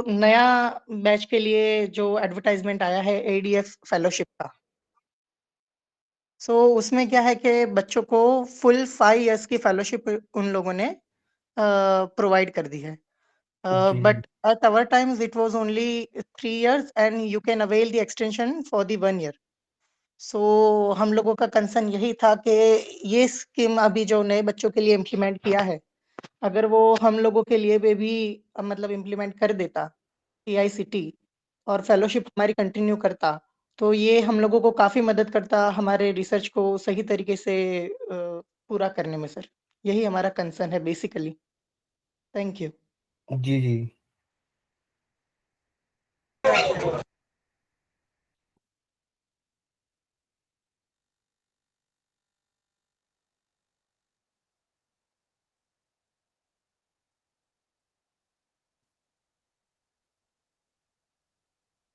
नया बैच के लिए जो एडवर्टाइजमेंट आया है एडीएफ फेलोशिप का, उसमें क्या है कि बच्चों को फुल 5 इयर्स की फेलोशिप उन लोगों ने प्रोवाइड कर दी है। जी जी but at our times it was only 3 years and you can avail the extension for the 1 year. हम लोगों का कंसर्न यही था कि ये स्कीम अभी जो नए बच्चों के लिए इम्प्लीमेंट किया है, अगर वो हम लोगों के लिए भी मतलब इम्प्लीमेंट कर देता एआईसीटी और फेलोशिप हमारी कंटिन्यू करता, तो ये हम लोगों को काफ़ी मदद करता हमारे रिसर्च को सही तरीके से पूरा करने में सर। यही हमारा कंसर्न है बेसिकली। Thank you. जी जी।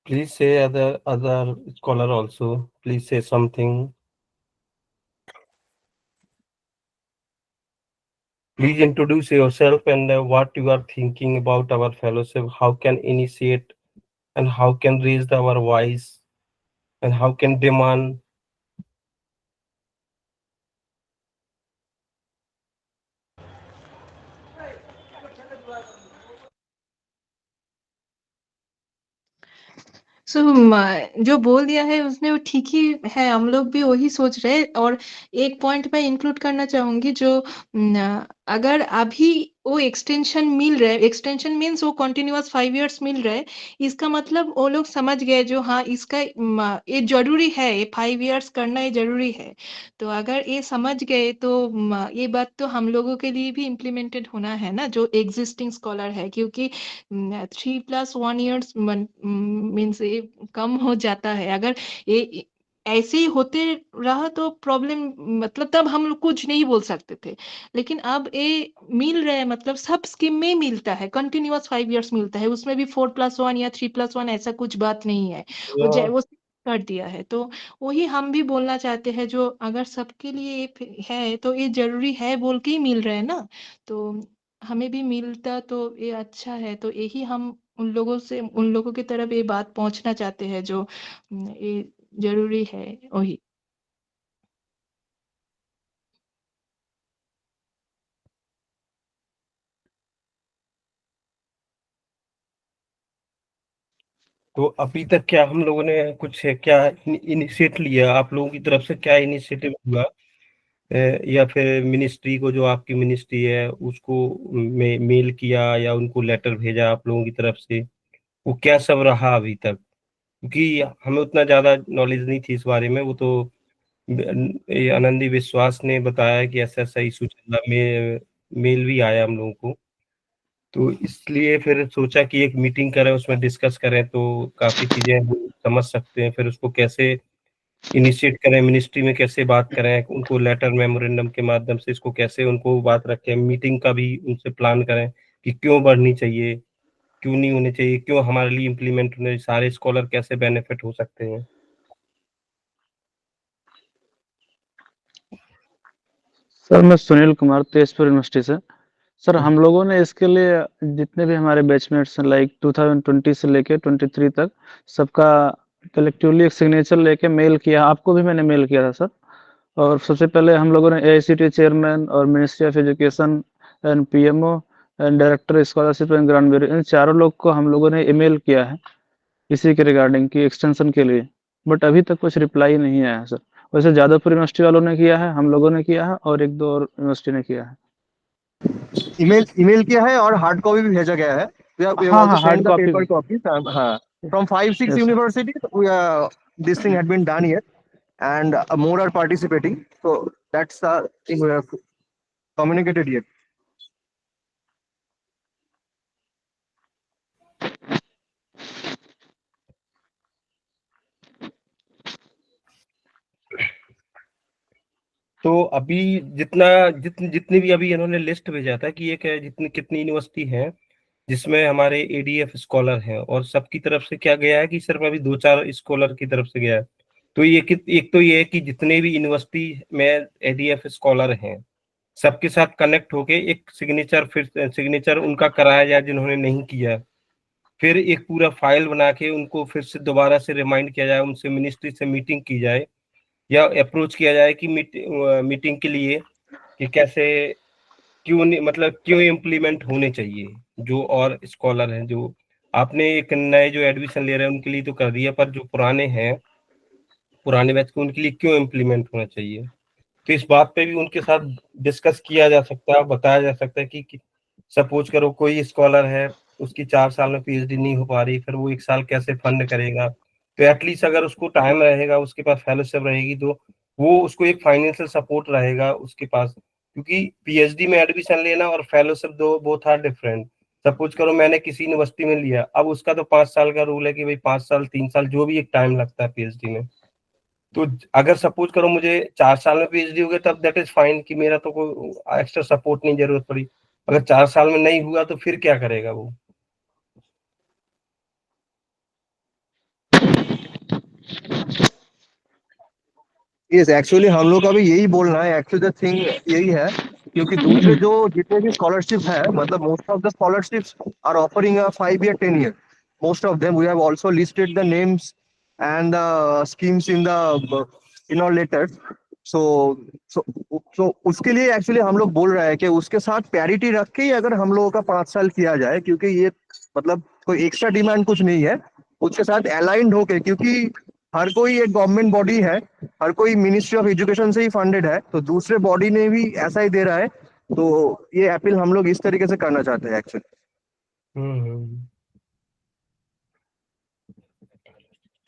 Please say other scholar also. Please say something. Please introduce yourself and what you are thinking about our fellowship. How can initiate and how can raise our voice and how can demand. जो बोल दिया है उसने वो ठीक ही है, हम लोग भी वही सोच रहे हैं। और एक पॉइंट मैं इंक्लूड करना चाहूंगी, जो अगर अभी वो एक्सटेंशन मिल रहा है, एक्सटेंशन मीन्स वो कंटिन्यूअस 5 इयर्स मिल रहा है, इसका मतलब वो लोग समझ गए जो हाँ इसका ये जरूरी है, ये 5 इयर्स करना ये जरूरी है। तो अगर ये समझ गए तो ये बात तो हम लोगों के लिए भी इम्प्लीमेंटेड होना है ना, जो एग्जिस्टिंग स्कॉलर है, क्योंकि 3+1 इयर्स मीन्स ये कम हो जाता है। अगर ये ऐसे ही होते रहा तो प्रॉब्लम, मतलब तब हम लोग कुछ नहीं बोल सकते थे। लेकिन अब ये मिल रहा है, मतलब सब स्कीम में मिलता है, कंटिन्यूअस 5 इयर्स मिलता है, उसमें भी 4+1 या 3+1 ऐसा कुछ बात नहीं है। वो कर दिया है। तो वही हम भी बोलना चाहते हैं, जो अगर सबके लिए ये है तो ये जरूरी है बोल के ही मिल रहा है ना, तो हमें भी मिलता तो ये अच्छा है। तो यही हम उन लोगों की तरफ ये बात पहुंचना चाहते हैं, जो ये जरूरी है वही। तो अभी तक क्या हम लोगों ने कुछ क्या इनिशिएट लिया, आप लोगों की तरफ से क्या इनिशिएटिव हुआ? या फिर मिनिस्ट्री को, जो आपकी मिनिस्ट्री है उसको मेल किया या उनको लेटर भेजा आप लोगों की तरफ से? वो क्या सब रहा अभी तक? क्योंकि हमें उतना ज्यादा नॉलेज नहीं थी इस बारे में। वो तो ये आनंदी विश्वास ने बताया कि ऐसा ऐसा इशू चल रहा, मेल भी आया हम लोगों को। तो इसलिए फिर सोचा कि एक मीटिंग करें, उसमें डिस्कस करें तो काफी चीजें हम समझ सकते हैं। फिर उसको कैसे इनिशिएट करें, मिनिस्ट्री में कैसे बात करें, उनको लेटर मेमोरेंडम के माध्यम से इसको कैसे उनको बात रखें, मीटिंग का भी उनसे प्लान करें कि क्यों बढ़नी चाहिए, क्यों नहीं होने चाहिए, क्यों हमारे लिए इम्प्लीमेंट होने, सारे स्कॉलर कैसे बेनिफिट हो सकते हैं। सर मैं सुनील कुमार, तेजपुर यूनिवर्सिटी से। सर हम लोगों ने इसके लिए जितने भी हमारे बैचमेट्स हैं, लाइक 2020 से लेके 23 तक, सबका कलेक्टिवली एक सिग्नेचर लेके मेल किया। आपको भी मैंने मेल किया था सर। और सबसे पहले हम लोगों ने एआईसीटी चेयरमैन और ministry of education and PMO and director scholarship and grant bureau, इन चारों लोग को हम लोगों ने ईमेल किया है इसी के रिगार्डिंग की एक्सटेंशन के लिए। बट अभी तक कुछ रिप्लाई नहीं आया है सर। वैसे जादवपुर यूनिवर्सिटी वालों ने किया है, हम लोगों ने किया है, और एक दो और यूनिवर्सिटी ने किया है। ईमेल ईमेल किया है और हार्ड कॉपी भी भेजा गया है। We have हाँ also हाँ, hard sent the copy paper भी। copies. From 5-6 yes sir. universities, this thing had been done here, and more are participating. So that's the thing we have communicated here. तो अभी जितनी भी अभी इन्होंने list भेजा था कि एक जितनी कितनी यूनिवर्सिटी है जिसमें हमारे एडीएफ स्कॉलर हैं, और सबकी तरफ से क्या गया है कि सिर्फ अभी 2-4 स्कॉलर की तरफ से गया है। तो एक तो ये है कि जितने भी यूनिवर्सिटी में एडीएफ स्कॉलर हैं सबके साथ कनेक्ट होके एक सिग्नेचर, फिर सिग्नेचर उनका कराया जाए जिन्होंने नहीं किया। फिर एक पूरा फाइल बना के उनको फिर से दोबारा से रिमाइंड किया जाए, उनसे मिनिस्ट्री से मीटिंग की जाए या अप्रोच किया जाए कि मीटिंग के लिए कि कैसे क्यों नहीं, मतलब क्यों इम्प्लीमेंट होने चाहिए। जो और स्कॉलर हैं, जो आपने एक नए जो एडमिशन ले रहे हैं उनके लिए तो कर दिया, पर जो पुराने हैं, पुराने बैच के, उनके लिए क्यों इम्प्लीमेंट होना चाहिए। तो इस बात पे भी उनके साथ डिस्कस किया जा सकता है, बताया जा सकता है कि सपोज करो कोई स्कॉलर है, उसकी 4 साल में पीएचडी नहीं हो पा रही, फिर वो 1 साल कैसे फंड करेगा। तो एटलीस्ट अगर उसको टाइम रहेगा, उसके पास फेलोशिप रहेगी, तो वो उसको एक फाइनेंशियल सपोर्ट रहेगा उसके पास, क्योंकि पीएचडी में एडमिशन लेना और फेलोशिप दो बोथ आर डिफरेंट। सपोज करो मैंने किसी यूनिवर्सिटी में लिया, अब उसका तो 5 साल का रूल है कि भाई 5 साल 3 साल जो भी एक टाइम लगता है पीएचडी में। तो अगर सपोज करो मुझे 4 साल में पीएचडी हो गया, तब दैट इज फाइन कि मेरा तो कोई एक्स्ट्रा सपोर्ट नहीं जरूरत पड़ी। अगर 4 साल में नहीं हुआ तो फिर क्या करेगा वो। यस, एक्चुअली हम लोग का भी यही बोलना है। एक्चुअली द थिंग यही है, क्योंकि दूसरे जो जितने भी स्कॉलरशिप है, मतलब most of the scholarships are offering a 5 year 10 year। Most of them we have also listed the names and the schemes in our letter. So so उसके लिए एक्चुअली हम लोग बोल रहे हैं कि उसके साथ पैरिटी रख के ही अगर हम लोगों का 5 साल किया जाए, क्योंकि ये मतलब कोई एक्स्ट्रा डिमांड कुछ नहीं है, उसके साथ अलाइंड होके, क्योंकि हर कोई एक गवर्नमेंट बॉडी है, हर कोई मिनिस्ट्री ऑफ एजुकेशन से ही फंडेड है, तो दूसरे बॉडी ने भी ऐसा ही दे रहा है। तो ये अपील हम लोग इस तरीके से करना चाहते हैं एक्चुअली।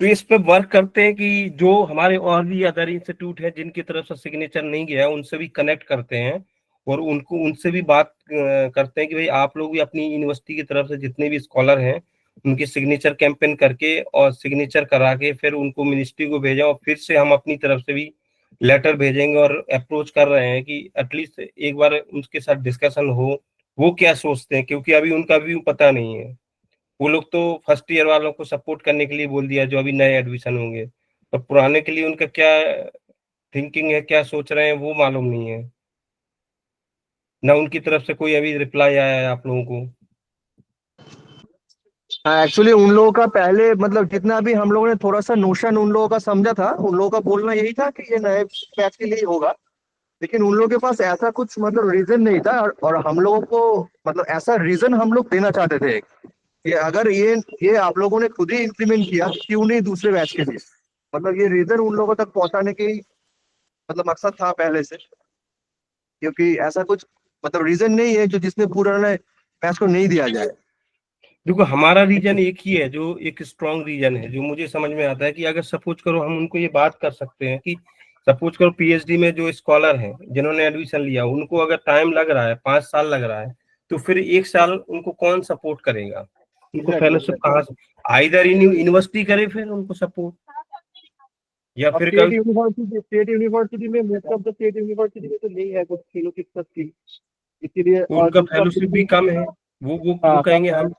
तो इस पे वर्क करते हैं कि जो हमारे और भी अदर इंस्टीट्यूट है जिनकी तरफ से सिग्नेचर नहीं गया, उनसे भी कनेक्ट करते हैं और उनको उनसे भी बात करते हैं कि भाई आप लोग भी अपनी यूनिवर्सिटी की तरफ से जितने भी स्कॉलर हैं उनके सिग्नेचर कैंपेन करके और सिग्नेचर करा के फिर उनको मिनिस्ट्री को भेजें, और फिर से हम अपनी तरफ से भी लेटर भेजेंगे और अप्रोच कर रहे हैं कि एटलीस्ट एक बार उनके साथ डिस्कशन हो, वो क्या सोचते हैं, क्योंकि अभी उनका व्यू पता नहीं है। वो लोग तो फर्स्ट ईयर वालों को सपोर्ट करने के लिए बोल दिया जो अभी नए एडमिशन होंगे, और पुराने के लिए उनका क्या थिंकिंग है, क्या सोच रहे हैं, वो मालूम नहीं है ना। उनकी तरफ से कोई अभी रिप्लाई आया है आप लोगों को? हाँ, एक्चुअली उन लोगों का पहले मतलब जितना भी हम लोगों ने थोड़ा सा नोशन उन लोगों का समझा था, उन लोगों का बोलना यही था कि ये नए बैच के लिए होगा। लेकिन उन लोगों के पास ऐसा कुछ मतलब रीजन नहीं था, और हम लोगों को मतलब ऐसा रीजन हम लोग देना चाहते थे कि अगर ये आप लोगों ने खुद ही इम्प्लीमेंट किया, क्यों नहीं दूसरे बैच के लिए। मतलब ये रीजन उन लोगों तक पहुंचाने की मतलब मकसद था पहले से, क्योंकि ऐसा कुछ मतलब रीजन नहीं है जो जिसने पुराने बैच को नहीं दिया जाए। देखो हमारा रीजन एक ही है, जो एक स्ट्रॉन्ग रीजन है, जो मुझे समझ में आता है कि अगर सपोज करो हम उनको ये बात कर सकते हैं कि सपोज करो पीएचडी में जो स्कॉलर हैं जिन्होंने एडमिशन लिया, उनको अगर टाइम लग रहा है, 5 साल लग रहा है, तो फिर 1 साल उनको कौन सपोर्ट करेगा? उनको फेलोशिप कहाँ से? आइदर यूनिवर्सिटी करे फिर उनको सपोर्ट, या फिर स्टेट यूनिवर्सिटी में most of the state university में तो नहीं है कुछ खेलों की स्कीम, इसीलिए। और उनका दूसरा फेलोशिप भी कम है, वो कहेंगे हम।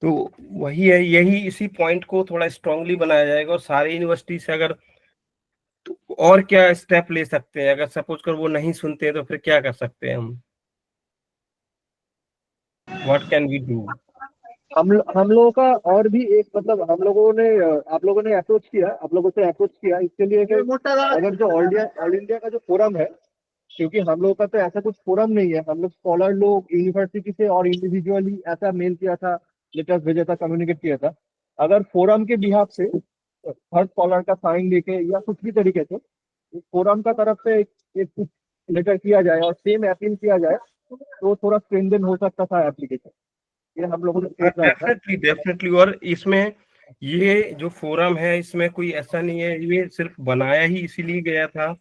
तो वही है, यही इसी पॉइंट को थोड़ा स्ट्रांगली बनाया जाएगा, और सारे यूनिवर्सिटी से अगर तो और क्या स्टेप ले सकते हैं, अगर सपोज कर वो नहीं सुनते हैं तो फिर क्या कर सकते हैं हम? What can we do? हम लोगों का और भी एक मतलब हम लोगों ने आप लोगों ने अप्रोच किया, आप लोगों से अप्रोच किया इसके लिए कि अगर जो ऑल इंडिया का जो फोरम है, क्योंकि हम लोगों का तो ऐसा कुछ फोरम नहीं है, हम लोग स्कॉलर लोग यूनिवर्सिटी से और इंडिविजुअली ऐसा मेल किया था, लेटर भेजा था, कम्युनिकेट किया था। अगर फोरम के बिहाफ से हर स्कॉलर का साइन लेके या कुछ भी तरीके से फोरम का तरफ से एक कुछ लेटर किया जाए और सेम अपील किया जाए, तो थोड़ा स्ट्रेंथन हो सकता था एप्लीकेशन। ये हम लोगों ने सोच रहा था। डेफिनेटली। और इसमें ये जो फोरम है, इसमें कोई ऐसा नहीं है, ये सिर्फ बनाया ही इसीलिए गया था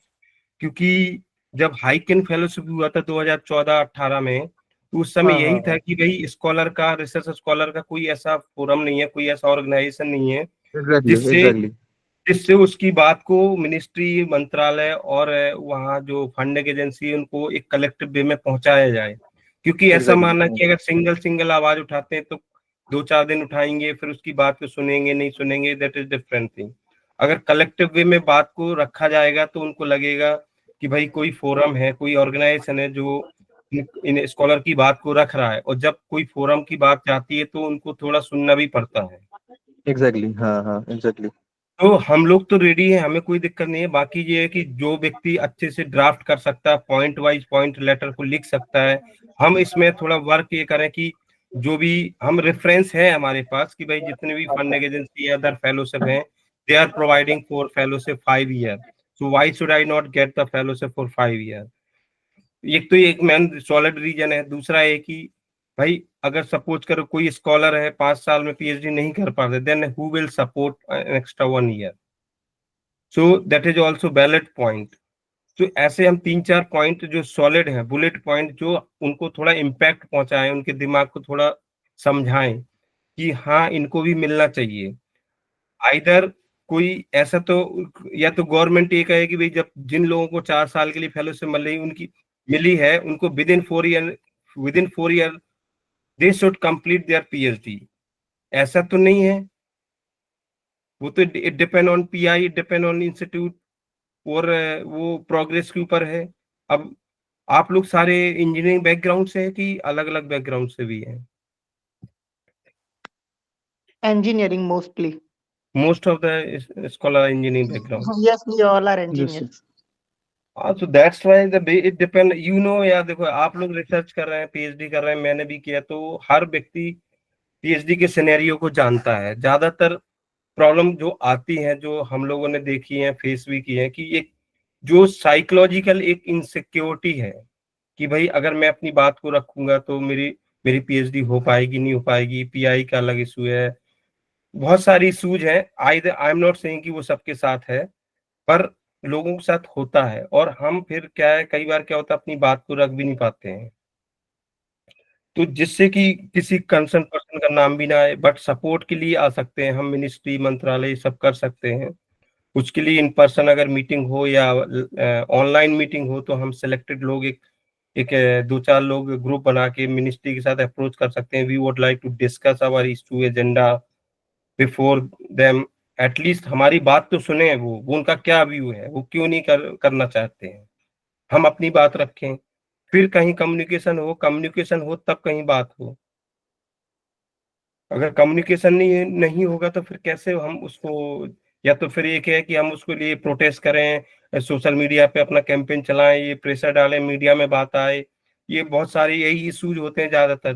क्योंकि जब हाइकिन फेलोशिप हुआ था 2014-18 में, तो उस समय यही था कि भाई स्कॉलर का, रिसर्च स्कॉलर का कोई ऐसा फोरम नहीं है, कोई ऐसा ऑर्गेनाइजेशन नहीं है जिससे जिससे उसकी बात को मिनिस्ट्री, मंत्रालय और वहाँ जो फंडिंग एजेंसी है उनको एक कलेक्टिव वे में पहुंचाया जाए। क्योंकि ऐसा मानना कि अगर सिंगल आवाज उठाते हैं तो 2-4 दिन उठाएंगे, फिर उसकी बात को सुनेंगे नहीं सुनेंगे, दैट इज डिफरेंट थिंग। अगर कलेक्टिव वे में बात को रखा जाएगा तो उनको लगेगा कि भाई कोई फोरम है, कोई ऑर्गेनाइजेशन है जो इन स्कॉलर की बात को रख रहा है, और जब कोई फोरम की बात जाती है तो उनको थोड़ा सुनना भी पड़ता है। एग्जैक्टली, हाँ हाँ एग्जैक्टली। तो हम लोग तो रेडी है, हमें कोई दिक्कत नहीं है। बाकी ये है कि जो व्यक्ति अच्छे से ड्राफ्ट कर सकता है, पॉइंट वाइज पॉइंट लेटर को लिख सकता है, हम इसमें थोड़ा वर्क ये करें कि जो भी हम रेफरेंस है हमारे पास कि भाई जितने भी फंडिंग एजेंसी या अदर फेलोशिप हैं, they are providing for fellowship 5 year, so why should I not get the fellowship for 5 year. एक तो एक मेन सॉलिड रीजन है। दूसरा है कि भाई अगर सपोज करो कोई स्कॉलर है 5 साल में पीएचडी नहीं कर पाते, then who will support extra 1 year? So that is also valid point. तो ऐसे हम 3-4 पॉइंट जो सॉलिड हैं, बुलेट पॉइंट, जो उनको थोड़ा इम्पैक्ट पहुंचाएं, उनके दिमाग को थोड़ा समझाएं कि हाँ इनको भी मिलना चाहिए। आइदर कोई ऐसा तो, या तो गवर्नमेंट ये कहे कि भाई जब जिन लोगों को 4 साल के लिए फेलोशिप मिल रही उनकी मिली है, उनको with in 4 year they should complete their PhD. ऐसा तो नहीं है, वो तो it depend on pi, depend on institute, और वो प्रोग्रेस के ऊपर है। अब आप लोग सारे इंजीनियरिंग बैकग्राउंड से हैं कि अलग अलग बैकग्राउंड से भी हैं? Engineering mostly. Most of the scholar engineering background. Yes, we all are Yes, sir. engineers. हाँ, तो that's why it depend, you know यार। देखो आप लोग रिसर्च कर रहे हैं, पीएचडी कर रहे हैं, मैंने भी किया, तो हर व्यक्ति पीएचडी के सिनेरियो को जानता है। ज्यादातर प्रॉब्लम जो आती है, जो हम लोगों ने देखी है, फेस भी की है, कि एक जो साइकोलॉजिकल एक इनसिक्योरिटी है कि भाई अगर मैं अपनी बात को रखूंगा तो मेरी मेरी पीएचडी हो पाएगी नहीं हो पाएगी, पीआई का अलग इशू है, बहुत सारी इशूज हैं। आई एम नॉट सेइंग कि वो सबके साथ है, पर लोगों के साथ होता है। और हम फिर क्या है, कई बार क्या होता है, अपनी बात को रख भी नहीं पाते हैं, तो जिससे कि किसी कंसर्न पर्सन का नाम भी ना आए। बट सपोर्ट के लिए आ सकते हैं हम, मिनिस्ट्री मंत्रालय सब कर सकते हैं। उसके लिए इन पर्सन अगर मीटिंग हो या ऑनलाइन मीटिंग हो, तो हम सिलेक्टेड लोग एक एक 2-4 लोग ग्रुप बना के मिनिस्ट्री के साथ अप्रोच कर सकते हैं। We would like to discuss our issue agenda before them. At least हमारी बात तो सुने, वो उनका क्या व्यू है, वो क्यों नहीं करना चाहते हैं, हम अपनी बात रखें। फिर कहीं कम्युनिकेशन हो तब कहीं बात हो। अगर कम्युनिकेशन नहीं नहीं होगा तो फिर कैसे हम उसको, या तो फिर एक है कि हम उसके लिए प्रोटेस्ट करें, सोशल मीडिया पे अपना कैंपेन चलाएं, ये प्रेशर डालें, मीडिया में बात आए। ये बहुत सारे यही इश्यूज होते हैं ज्यादातर।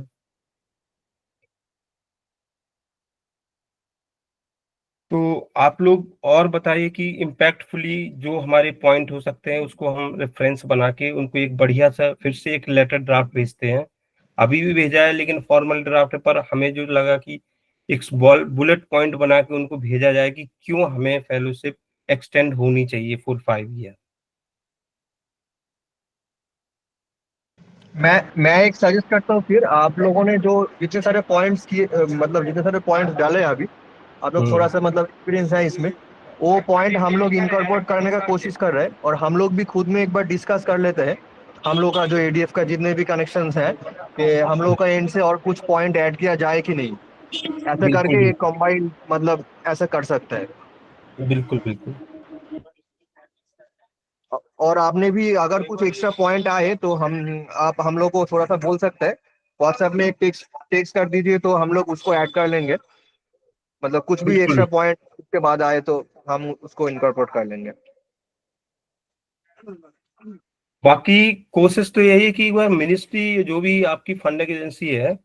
तो आप लोग और बताइए कि इम्पैक्टफुली जो हमारे पॉइंट हो सकते हैं उसको हम रेफरेंस बना के उनको एक बढ़िया सा फिर से एक लेटर ड्राफ्ट भेजते हैं। अभी भी भेजा है लेकिन फॉर्मल ड्राफ्ट है, पर हमें जो लगा कि एक बुलेट पॉइंट बना के उनको भेजा जाए कि क्यों हमें फेलोशिप एक्सटेंड होनी चाहिए फॉर 5 ईयर। मैं एक सजेस्ट करता हूँ, फिर आप लोगों ने जो जितने सारे पॉइंट्स किए, मतलब जितने सारे पॉइंट्स डाले हैं अभी, आप लोग थोड़ा सा मतलब एक्सपीरियंस है इसमें, वो पॉइंट हम लोग इनकॉर्पोरेट करने का कोशिश कर रहे हैं। और हम लोग भी खुद में एक बार डिस्कस कर लेते हैं, हम लोग का जो एडीएफ का जितने भी कनेक्शंस हैं, कि हम लोग का एंड से और कुछ पॉइंट ऐड किया जाए कि नहीं। ऐसे बिल्कुल करके एक बिल्कुल कंबाइंड मतलब ऐसा कर सकते हैं। बिल्कुल बिल्कुल। और आपने भी अगर कुछ एक्स्ट्रा पॉइंट आए तो आप हम लोग को थोड़ा सा बोल सकते हैं, व्हाट्सएप में एक टेक्स्ट टेक्स्ट कर दीजिए तो हम लोग उसको ऐड कर लेंगे। मतलब कुछ भी बिल्कुल एक्स्ट्रा पॉइंट उसके बाद आए तो हम उसको इनकॉर्पोरेट कर लेंगे। बाकी कोशिश तो यही है कि एक बार मिनिस्ट्री जो भी आपकी फंडिंग एजेंसी है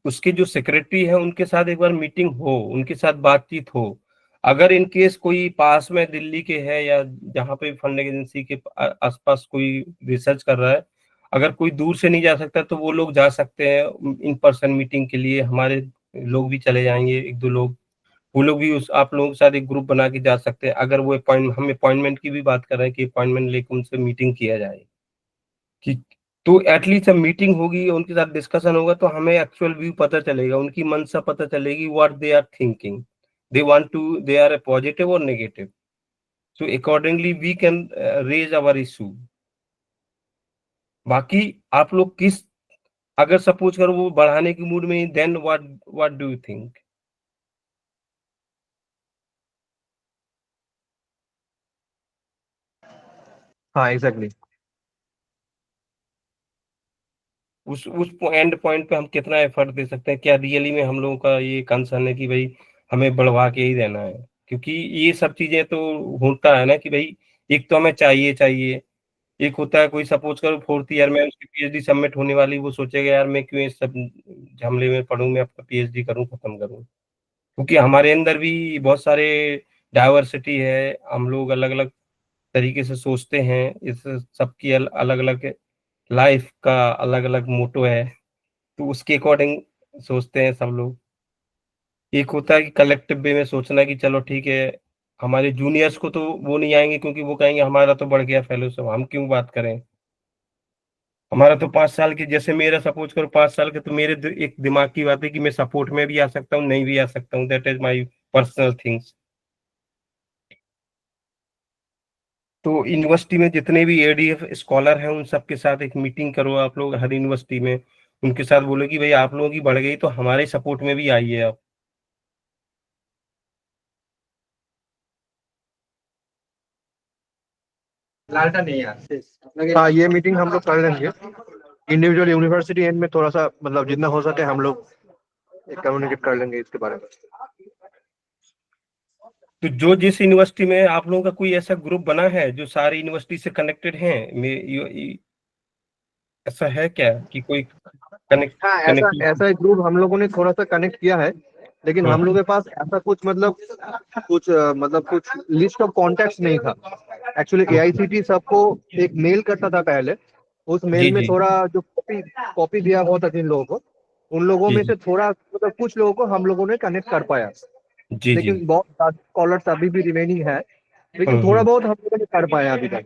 उसके जो सेक्रेटरी है उनके साथ एक बार मीटिंग हो, उनके साथ बातचीत हो। अगर इन केस कोई पास में दिल्ली के है या जहाँ पे फंडिंग एजेंसी के आसपास कोई रिसर्च कर रहा है, अगर कोई दूर से नहीं जा सकता तो वो लोग जा सकते हैं इन पर्सन मीटिंग के लिए। हमारे लोग भी चले जाएंगे, 1-2 लोग, वो लोग भी उस आप लोगों के साथ एक ग्रुप बना के जा सकते हैं। अगर वो हम अपॉइंटमेंट की भी बात कर रहे हैं कि अपॉइंटमेंट लेकर उनसे मीटिंग किया जाए कि, तो एटलीस्ट जब मीटिंग होगी उनके साथ डिस्कशन होगा तो हमें एक्चुअल व्यू पता चलेगा, उनकी मनसा पता चलेगी, what they are thinking, they are positive और negative. So accordingly we can raise our issue. बाकी आप लोग किस, अगर सपोज करो वो बढ़ाने की मूड में, then what what do you think? हाँ एग्जैक्टली। उस एंड पॉइंट पे हम कितना एफर्ट दे सकते हैं, क्या रियली में हम लोगों का ये कंसर्न है कि भाई हमें बढ़वा के ही देना है, क्योंकि ये सब चीजें तो होता है ना कि भाई एक तो हमें चाहिए चाहिए, एक होता है कोई सपोज करो 4th ईयर में उसकी पीएचडी सबमिट होने वाली, वो सोचेगा यार मैं क्यों इस सब झमले में पढ़ूं, मैं अपना पीएचडी करूं खत्म करूं, क्योंकि हमारे अंदर भी बहुत सारे डाइवर्सिटी है, हम लोग अलग अलग तरीके से सोचते हैं, इस सबकी अलग अलग लाइफ का अलग अलग मोटो है, तो उसके अकॉर्डिंग सोचते हैं सब लोग। एक होता है कि कलेक्टिव वे में सोचना कि चलो ठीक है, हमारे जूनियर्स को तो वो नहीं आएंगे क्योंकि वो कहेंगे हमारा तो बढ़ गया फेलोशिप, हम क्यों बात करें, हमारा तो 5 साल के, जैसे मेरा सपोज करो 5 साल के, तो मेरे एक दिमाग की बात है कि मैं सपोर्ट में भी आ सकता हूँ, नहीं भी आ सकता हूँ, that is my personal things. तो यूनिवर्सिटी में जितने भी एडीएफ स्कॉलर हैं उन सबके साथ एक मीटिंग करो आप लोग हर यूनिवर्सिटी में, उनके साथ बोलो कि भाई आप लोगों की बढ़ गई तो हमारे सपोर्ट में भी आइए आप। हाँ, ये मीटिंग हम लोग कर लेंगे इंडिविजुअल यूनिवर्सिटी एंड में, थोड़ा सा मतलब जितना हो सके हम लोग कम्युनिकेट कर लेंगे इसके बारे में। तो जो जिस यूनिवर्सिटी में आप लोगों का कोई ऐसा ग्रुप बना है जो सारी यूनिवर्सिटी से कनेक्टेड है, ऐसा है क्या कि कोई कनेक्ट हाँ, ऐसा कनेक्टिविटी? ऐसा एक ग्रुप हम लोगों ने थोड़ा सा कनेक्ट किया है, लेकिन हम लोग के पास ऐसा कुछ मतलब कुछ लिस्ट ऑफ कॉन्टेक्ट्स नहीं था। एक्चुअली एआईसीटी सबको एक मेल करता था पहले, उस मेल जी में जी थोड़ा जो कॉपी दिया हुआ था जिन लोगों को, उन लोगों जी में जी से थोड़ा मतलब कुछ लोगों को हम लोगों ने कनेक्ट कर पाया, जी जी। लेकिन बहुत सारे स्कॉलर्स अभी भी रिमेनिंग है, लेकिन थोड़ा बहुत हम लोगों ने कर पाया अभी तक।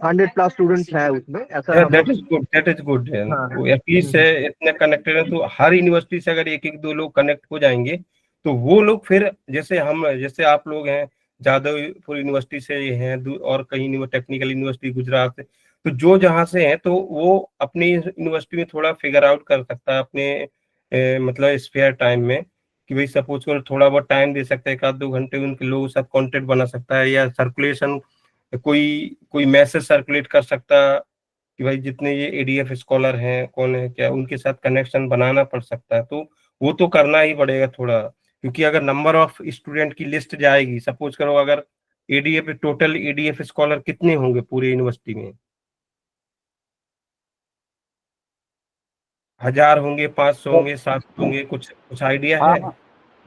100+ स्टूडेंट्स है उसमें, ऐसा हम दैट लोग। Is good, that is good है, हाँ। वो एटलीस्ट है इतने कनेक्टेड है, तो हर यूनिवर्सिटी से अगर एक एक दो लोग कनेक्ट हो जाएंगे तो वो लोग फिर जैसे आप लोग हैं जादवपुर यूनिवर्सिटी से ये हैं, और कहीं टेक्निकल यूनिवर्सिटी गुजरात से, तो जो जहाँ से हैं तो वो अपनी यूनिवर्सिटी में थोड़ा फिगर आउट कर सकता है अपने मतलब स्पेयर टाइम में, कि भाई सपोज करो थोड़ा बहुत टाइम दे सकता है, 1-2 घंटे उनके लोगों के साथ कॉन्टेक्ट बना सकता है, या सर्कुलेशन कोई कोई मैसेज सर्कुलेट कर सकता कि भाई जितने ये एडीएफ स्कॉलर हैं कौन है क्या, उनके साथ कनेक्शन बनाना पड़ सकता है, तो वो तो करना ही पड़ेगा थोड़ा, क्योंकि अगर नंबर ऑफ स्टूडेंट की लिस्ट जाएगी, सपोज करो अगर एडीएफ टोटल एडीएफ स्कॉलर कितने होंगे पूरे यूनिवर्सिटी में, 1000 होंगे, 500 सर, होंगे, 700 होंगे, कुछ कुछ आइडिया हाँ है? हाँ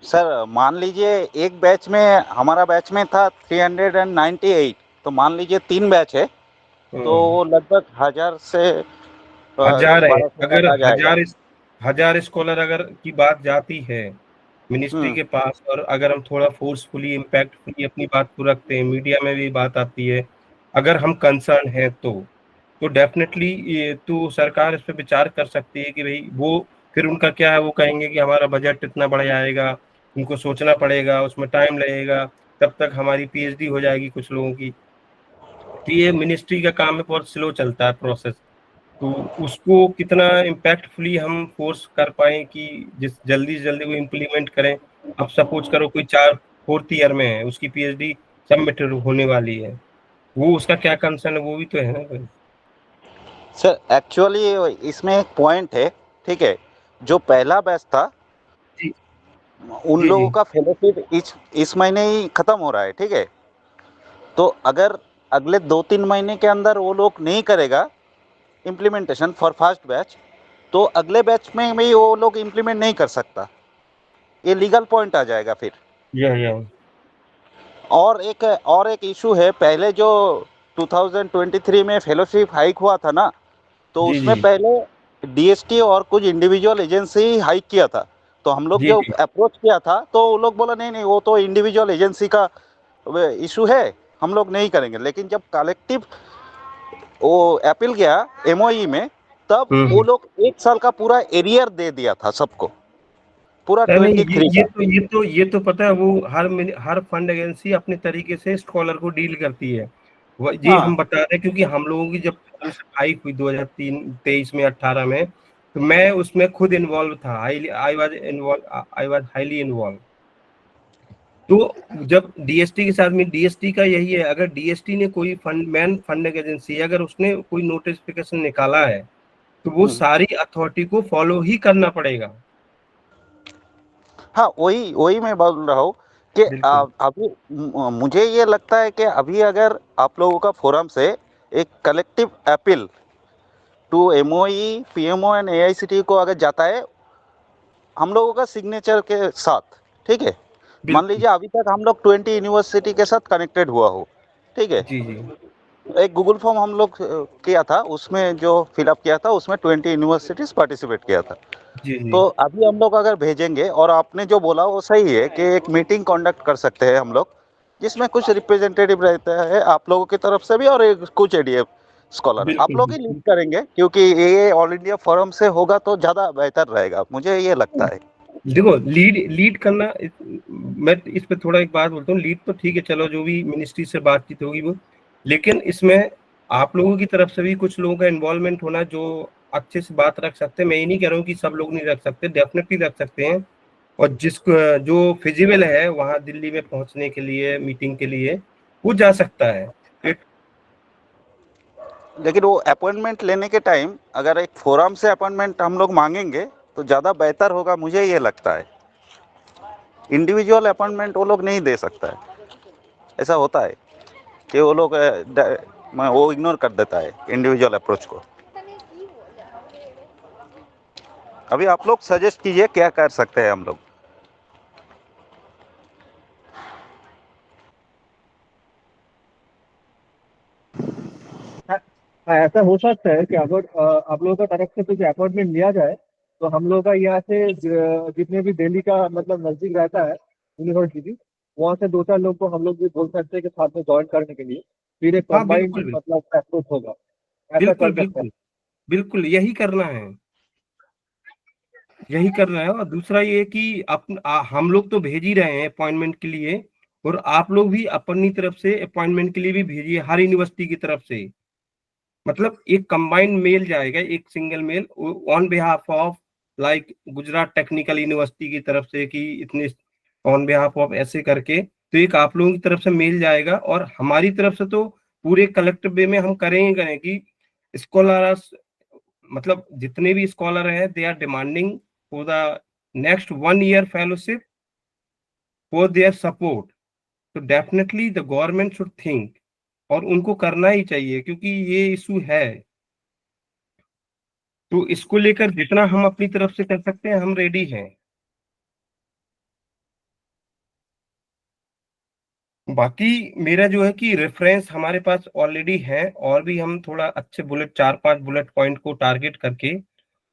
सर, मान लीजिए एक बैच में, हमारा बैच में था 398, तो मान लीजिए 3 बैच है, तो वो लगभग 1000 से 1000 है, 1200 अगर तक आ जाएगा। 1000 स्कॉलर अगर की बात जाती है मिनिस्ट्री हम्म। के पास, और अगर हम थोड़ा फोर्सफुली इम्पैक्टफुली अपनी बात को रखते हैं, मीडिया में भी बात आती है, अगर हम कंसर्न हैं तो डेफिनेटली ये तो सरकार इस पे विचार कर सकती है कि भाई वो फिर उनका क्या है, वो कहेंगे कि हमारा बजट इतना बढ़ जाएगा, उनको सोचना पड़ेगा, उसमें टाइम लगेगा, तब तक हमारी पीएचडी हो जाएगी कुछ लोगों की, तो ये मिनिस्ट्री का काम है, बहुत स्लो चलता है प्रोसेस, तो उसको कितना इम्पैक्टफुली हम फोर्स कर पाए कि जिस जल्दी से जल्दी वो इम्प्लीमेंट करें। अब सपोज करो कोई 4th ईयर में है, उसकी पीएचडी सबमिट होने वाली है, वो उसका क्या कंसर्न है, वो भी तो है ना भाई। सर एक्चुअली इसमें एक पॉइंट है, ठीक है, जो पहला बैच था जी उन जी जी लोगों का फेलोशिप इस महीने ही खत्म हो रहा है, ठीक है, तो अगर अगले 2-3 महीने के अंदर वो लोग नहीं करेगा इम्प्लीमेंटेशन फॉर फर्स्ट बैच, तो अगले बैच में भी वो लोग इम्प्लीमेंट नहीं कर सकता, ये लीगल पॉइंट आ जाएगा फिर। या और एक इशू है, पहले जो 2023 में फेलोशिप हाइक हुआ था ना, तो जी उसमें जी पहले डीएसटी और कुछ इंडिविजुअल एजेंसी हाइक किया था, तो हम लोग जी जो जी अप्रोच किया था तो वो लोग बोला नहीं नहीं, वो तो इंडिविजुअल एजेंसी का इशू है, हम लोग नहीं करेंगे, लेकिन जब कलेक्टिव वो अपील गया एमओई में, तब वो हम्म। लोग 1 साल का पूरा एरियर दे दिया था सबको, पूरा नहीं नहीं, 23 का। ये तो पता है, वो हर फंड एजेंसी अपने तरीके से स्कॉलर को डील करती है, वो ये हम हाँ बता रहे हैं क्योंकि हम लोगों की जब हाइक हुई 2023 में 18 में, तो मैं उसमें खुद इन्वॉल्व था, आई वाज हाईली इन्वॉल्व। तो जब डीएसटी के साथ में, डीएसटी का यही है, अगर डीएसटी ने कोई फंडिंग एजेंसी अगर उसने कोई नोटिफिकेशन निकाला है तो वो सारी अथॉरिटी को फॉलो ही करना पड़ेगा। हाँ, वही वही मैं बोल रहा हूँ कि बिल्कुल। अभी मुझे ये लगता है कि अभी अगर आप लोगों का फोरम से एक collective appeal to MoE, PMO and AICTE को अगर जाता है हम लोगों का सिग्नेचर के साथ, ठीक है, मान बिल्कुल। लीजिए अभी तक हम लोग 20 यूनिवर्सिटी के साथ कनेक्टेड हुआ हो, ठीक है, जी जी एक गूगल फॉर्म हम लोग किया था, उसमें जो फिलअप किया था उसमें 20 यूनिवर्सिटीज पार्टिसिपेट किया था। जी जी तो अभी हम लोग अगर भेजेंगे, और आपने जो बोला वो सही है कि एक मीटिंग कंडक्ट कर सकते हैं हम लोग, जिसमें कुछ रिप्रेजेंटेटिव रहता है आप लोगों की तरफ से भी और एक कुछ एडीएफ स्कॉलर आप बिल्कुल लोग ही लीड बिल्कुल। करेंगे, क्योंकि ये ऑल इंडिया फोरम से होगा तो ज़्यादा बेहतर रहेगा, मुझे ये लगता है। देखो लीड लीड करना मैं इस पे थोड़ा एक बात बोलता हूँ। लीड तो ठीक है, चलो जो भी मिनिस्ट्री से बातचीत होगी वो, लेकिन इसमें आप लोगों की तरफ से भी कुछ लोगों का इन्वॉल्वमेंट होना जो अच्छे से बात रख सकते हैं। मैं ये नहीं कह रहा हूँ कि सब लोग नहीं रख सकते, डेफिनेटली रख सकते हैं। और जो फिजिबल है वहां दिल्ली में पहुंचने के लिए, मीटिंग के लिए, वो जा सकता है। लेकिन वो अपॉइंटमेंट लेने के टाइम अगर एक फोरम से अपॉइंटमेंट हम लोग मांगेंगे तो ज़्यादा बेहतर होगा, मुझे ये लगता है। इंडिविजुअल अपॉइंटमेंट वो लोग नहीं दे सकता है, ऐसा होता है कि वो लोग वो इग्नोर कर देता है इंडिविजुअल अप्रोच को। अभी आप लोग सजेस्ट कीजिए क्या कर सकते हैं हम लोग। हाँ, हाँ, ऐसा हो सकता है कि अगर आप लोगों का तरफ से कुछ अपॉइंटमेंट लिया जाए तो हम लोग का यहाँ से जितने भी दिल्ली का मतलब नजदीक रहता है यूनिवर्सिटी, वहाँ से 2-4 लोग को हम लोग भी बोल सकते हैं कि साथ में ज्वाइन करने के लिए, फिर एक हाँ कंबाइंड बिल्कुल बिल्कुल मतलब अप्रोच होगा, ऐसा बिल्कुल कर सकते हैं। बिल्कुल बिल्कुल यही करना है, यही करना है। और दूसरा ये कि हम लोग तो भेज ही रहे हैं अपॉइंटमेंट के लिए, और आप लोग भी अपनी तरफ से अपॉइंटमेंट के लिए भी भेजिए हर यूनिवर्सिटी की तरफ से। मतलब एक कंबाइंड मेल जाएगा, एक single male on behalf of, like Gujarat technical university की तरफ से कि इतने ऑन बिहाफ ऑफ ऐसे करके, तो एक आप लोगों की तरफ से मेल जाएगा। और हमारी तरफ से तो पूरे कलेक्टिव वे में हम करें कि स्कॉलर, मतलब जितने भी स्कॉलर हैं, they are demanding for the next 1 year fellowship for their support. तो definitely the government should think, और उनको करना ही चाहिए क्योंकि ये इशू है। तो इसको लेकर जितना हम अपनी तरफ से कर सकते हैं, हम रेडी हैं। बाकी मेरा जो है कि रेफरेंस हमारे पास ऑलरेडी है, और भी हम थोड़ा अच्छे बुलेट, 4-5 बुलेट पॉइंट को टारगेट करके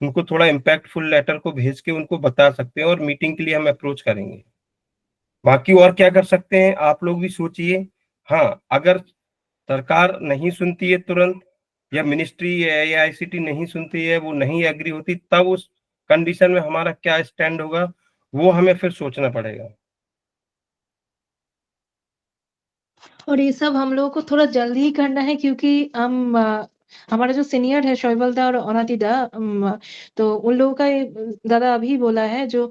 उनको थोड़ा इम्पैक्टफुल लेटर को भेज के उनको बता सकते हैं, और मीटिंग के लिए हम अप्रोच करेंगे। बाकी और क्या कर सकते हैं आप लोग भी सोचिए। हाँ, अगर सरकार नहीं सुनती है तुरंत, या मिनिस्ट्री या एआईसीटी नहीं सुनती है, वो नहीं एग्री होती, तब उस कंडीशन में हमारा क्या स्टैंड होगा वो हमें फिर सोचना पड़ेगा। और ये सब हम लोगों को थोड़ा जल्दी ही करना है क्योंकि हमारा जो सीनियर है शोएबल दा और अनाति दा, तो उन लोगों का दादा अभी बोला है जो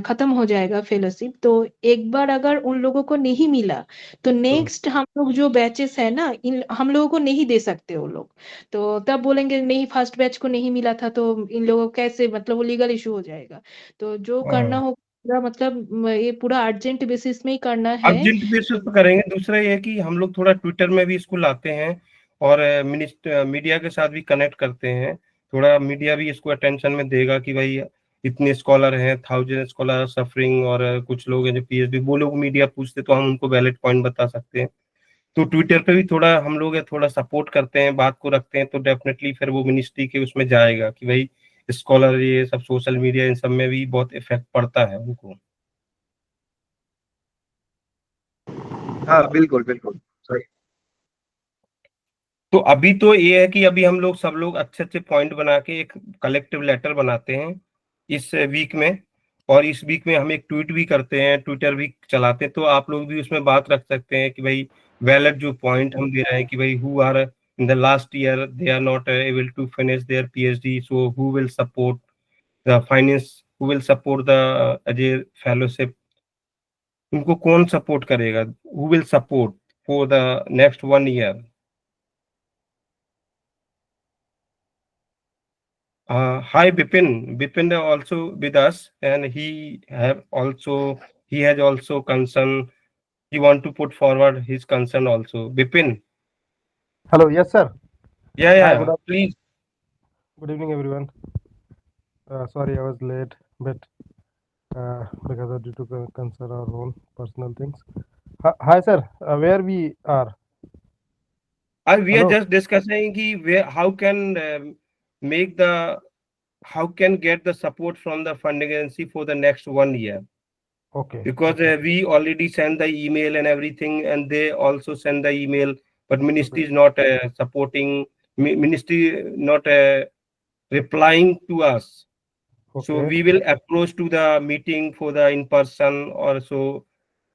खत्म हो जाएगा फेलोशिप, तो एक बार अगर उन लोगों को नहीं मिला तो नेक्स्ट हम लोग जो बैचेस है ना, इन हम लोगों को नहीं दे सकते वो लोग। तो तब बोलेंगे नहीं फर्स्ट बैच को नहीं मिला था तो इन लोगों को कैसे, मतलब वो लीगल इशू हो जाएगा। तो जो करना हाँ, हो पूरा, मतलब ये पूरा अर्जेंट बेसिस में ही करना है। अर्जेंट बेसिस पे करेंगे। दूसरा ये है कि हम लोग थोड़ा ट्विटर में भी इसको लाते हैं, और मीडिया के साथ भी कनेक्ट करते हैं। थोड़ा मीडिया भी इसको अटेंशन में देगा कि भाई इतने स्कॉलर हैं, 1000 स्कॉलर सफरिंग, और कुछ लोग हैं जो पीएचडी, वो लोग मीडिया पूछते तो हम उनको वैलिड पॉइंट बता सकते हैं। तो ट्विटर पे भी थोड़ा हम लोग थोड़ा सपोर्ट करते हैं, बात को रखते हैं, तो डेफिनेटली फिर वो मिनिस्ट्री के उसमें जाएगा कि भाई स्कॉलर, ये सब सोशल मीडिया, इन सब में भी बहुत इफेक्ट पड़ता है उनको। हाँ बिल्कुल बिल्कुल सही। तो अभी तो ये है कि अभी हम लोग सब लोग अच्छे अच्छे पॉइंट बना के एक कलेक्टिव लेटर बनाते हैं इस वीक में, और इस वीक में हम एक ट्वीट भी करते हैं, ट्विटर भी चलाते हैं। तो आप लोग भी उसमें बात रख सकते हैं कि भाई वैलिड जो पॉइंट हम दे रहे हैं कि भाई who are in the last year they are not able to finish their PhD, so who will support the finance, who will support the Ajay fellowship, उनको कौन सपोर्ट करेगा, who will support for the next 1 year। Hi Bipin. Bipin also with us, and he has also concern. He want to put forward his concern also. Bipin. Hello, yes, sir. Yeah, Hi, yeah. Please. good evening, everyone. Sorry, I was late, but because of due to concern our own personal things. Hi, sir. Where we are? We are Hello. just discussing how can how can get the support from the funding agency for the next 1 year, Okay. because we already send the email and everything, and they also send the email, but ministry is not supporting. Ministry not replying to us. So Okay. we will approach to the meeting for the in person, or so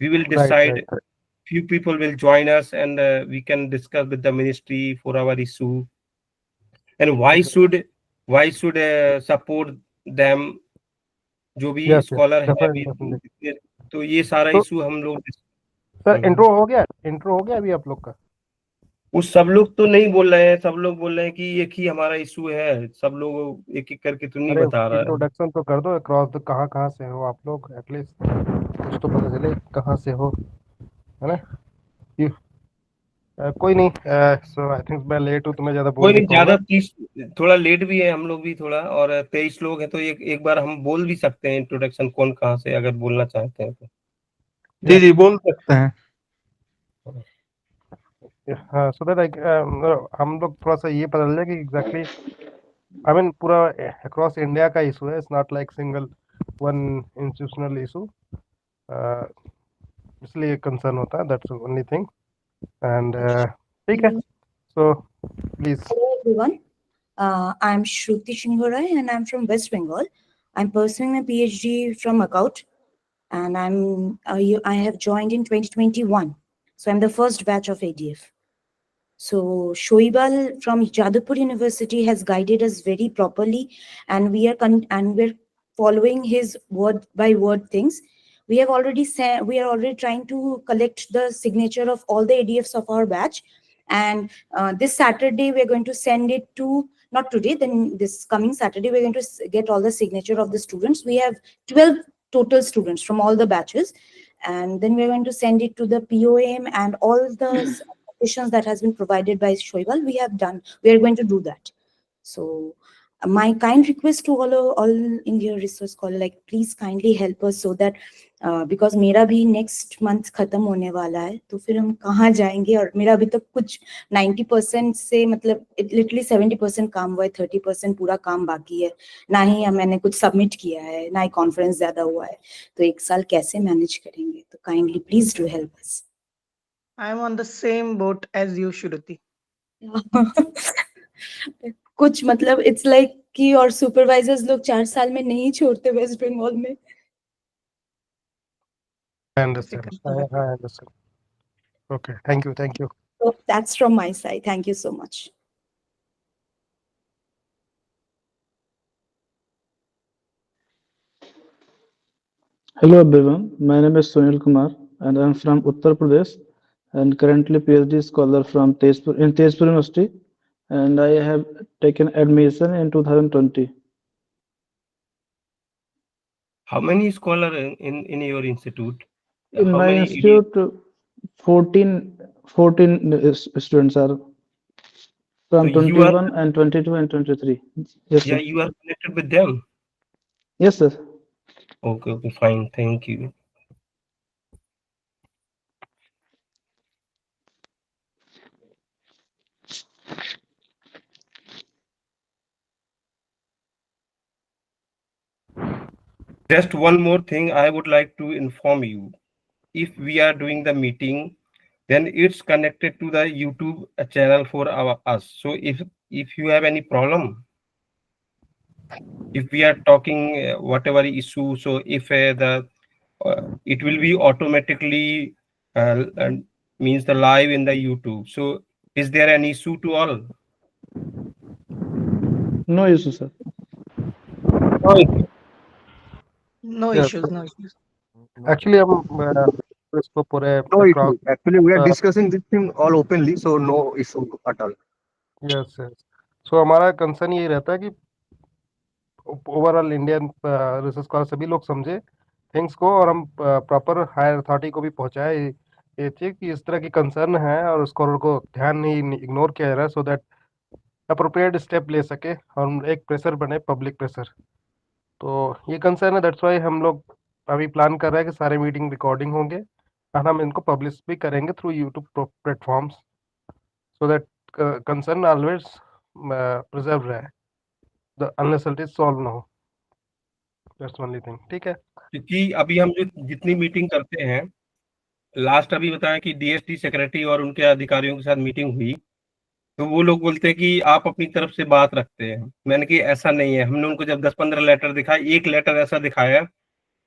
we will Right, decide. right. Few people will join us, and we can discuss with the ministry for our issue. And why should support them, जो भी Yes, yes. Scholar है Definitely, अभी, definitely. तो ये सारा तो issue हम लोग सर इंट्रो हो गया? इंट्रो हो गया अभी आप लोग का? वो सब लोग तो नहीं बोल रहे हैं, सब लोग बोल रहे हैं कि एक ही हमारा इशू है, सब लोग एक एक करके तो नहीं अरे बता रहा है। इंट्रोडक्शन तो कर दो, क्रॉस द कहाँ से हो आप लोग, एटलीस्ट कुछ तो पता चले कहाँ से हो, है ना? कोई नहीं, सो आई थिंक मैं लेट हूँ तो मैं ज्यादा बोल कोई नहीं नहीं, पाऊंगा। ज्यादा 30 थोड़ा लेट भी है, हम लोग भी थोड़ा, और 23 लोग हैं, तो एक बार हम बोल भी सकते हैं इंट्रोडक्शन, कौन कहाँ से अगर बोलना चाहते हैं तो। जी जी बोल सकते हैं। हाँ, सो दैट हम लोग थोड़ा सा ये पता चले कि एग्जैक्टली आई मीन पूरा अक्रॉस इंडिया का इशू है, it's not like single one institutional issue, इसलिए कंसर्न होता है, दैट्स ओनली थिंग। एंड ठीक है, so please. Hello everyone. I'm Shruti Shingorai and I'm from West Bengal. I'm pursuing a PhD from Accout, and I have joined in 2021. So I'm the first batch of ADF. So Shoibal from Jadavpur University has guided us very properly, and we're following his word by word things. We are already trying to collect the signature of all the ADFs of our batch, and this Saturday we're going to send it to, not today, then this coming Saturday we're going to get all the signature of the students. We have 12 total students from all the batches, and then we're going to send it to the POM, and all the petitions that has been provided by Shoibal, we are going to do that. So my kind request to all India resource scholar, like please kindly help us, so that because मेरा भी next month खत्म होने वाला है, तो फिर हम कहाँ जाएंगे? और मेरा अभी तक कुछ 90% से मतलब लिटरली 70% काम हुआ है, 30% पूरा काम बाकी है, ना ही मैंने कुछ सबमिट किया है, ना ही कॉन्फ्रेंस ज्यादा हुआ है, तो एक साल कैसे मैनेज करेंगे? तो kindly please do help us. I am on the same boat as you, Shruti. कुछ मतलब इट्स लाइक कि और सुपरवाइजर्स लोग 4 साल में नहीं छोड़ते वेस्ट बंगाल में। I understand. I understand. Okay, thank you, thank you. So that's from my side. Thank you so much. Hello everyone, my name is Sunil Kumar and I am from Uttar Pradesh and currently PhD scholar from Tezpur University, and I have taken admission in 2020. How many scholars in your institute? In How my many institute, 14 students are from So you are 21 and 22 and 23. Yes, yeah, sir. you are connected with them. Yes, sir. Okay, fine, thank you. Just one more thing I would like to inform you. If we are doing the meeting, then it's connected to the YouTube channel for us. So if you have any problem, if we are talking whatever issue, so if it will be automatically means the live in the YouTube. So is there an issue to all? No issue, sir. No Yes, issues, no issues. actually हम इसको पूरे No across, issue. Actually, we are discussing this thing all openly, so no issue at all. yes, yes. So हमारा concern ये रहता है कि overall Indian research scholar सभी लोग समझे थिंग्स को, और हम प्रॉपर हायर अथॉरिटी को भी पहुंचाए ये चीज कि इस तरह की कंसर्न है और स्कॉलर को ध्यान नहीं इग्नोर किया जा रहा है, सो दैट अप्रोप्रिएट स्टेप ले सके और एक प्रेशर बने, पब्लिक प्रेशर। तो ये कंसर्न है, दैट्स वाई हम लोग अभी प्लान कर रहे हैं कि सारे मीटिंग रिकॉर्डिंग होंगे और हम इनको पब्लिश भी करेंगे through YouTube platforms, so that concern always preserve रहे, the unless it is solve ना हो, दैट्स ओनली थिंग। ठीक है, क्योंकि अभी हम जो जितनी मीटिंग करते हैं, लास्ट अभी बताया कि डीएसटी सेक्रेटरी और उनके अधिकारियों के साथ मीटिंग हुई, तो वो लोग बोलते हैं कि आप अपनी तरफ से बात रखते हैं। मैंने कि ऐसा नहीं है। हमने उनको जब 10-15 लेटर दिखाए, एक लेटर ऐसा दिखाया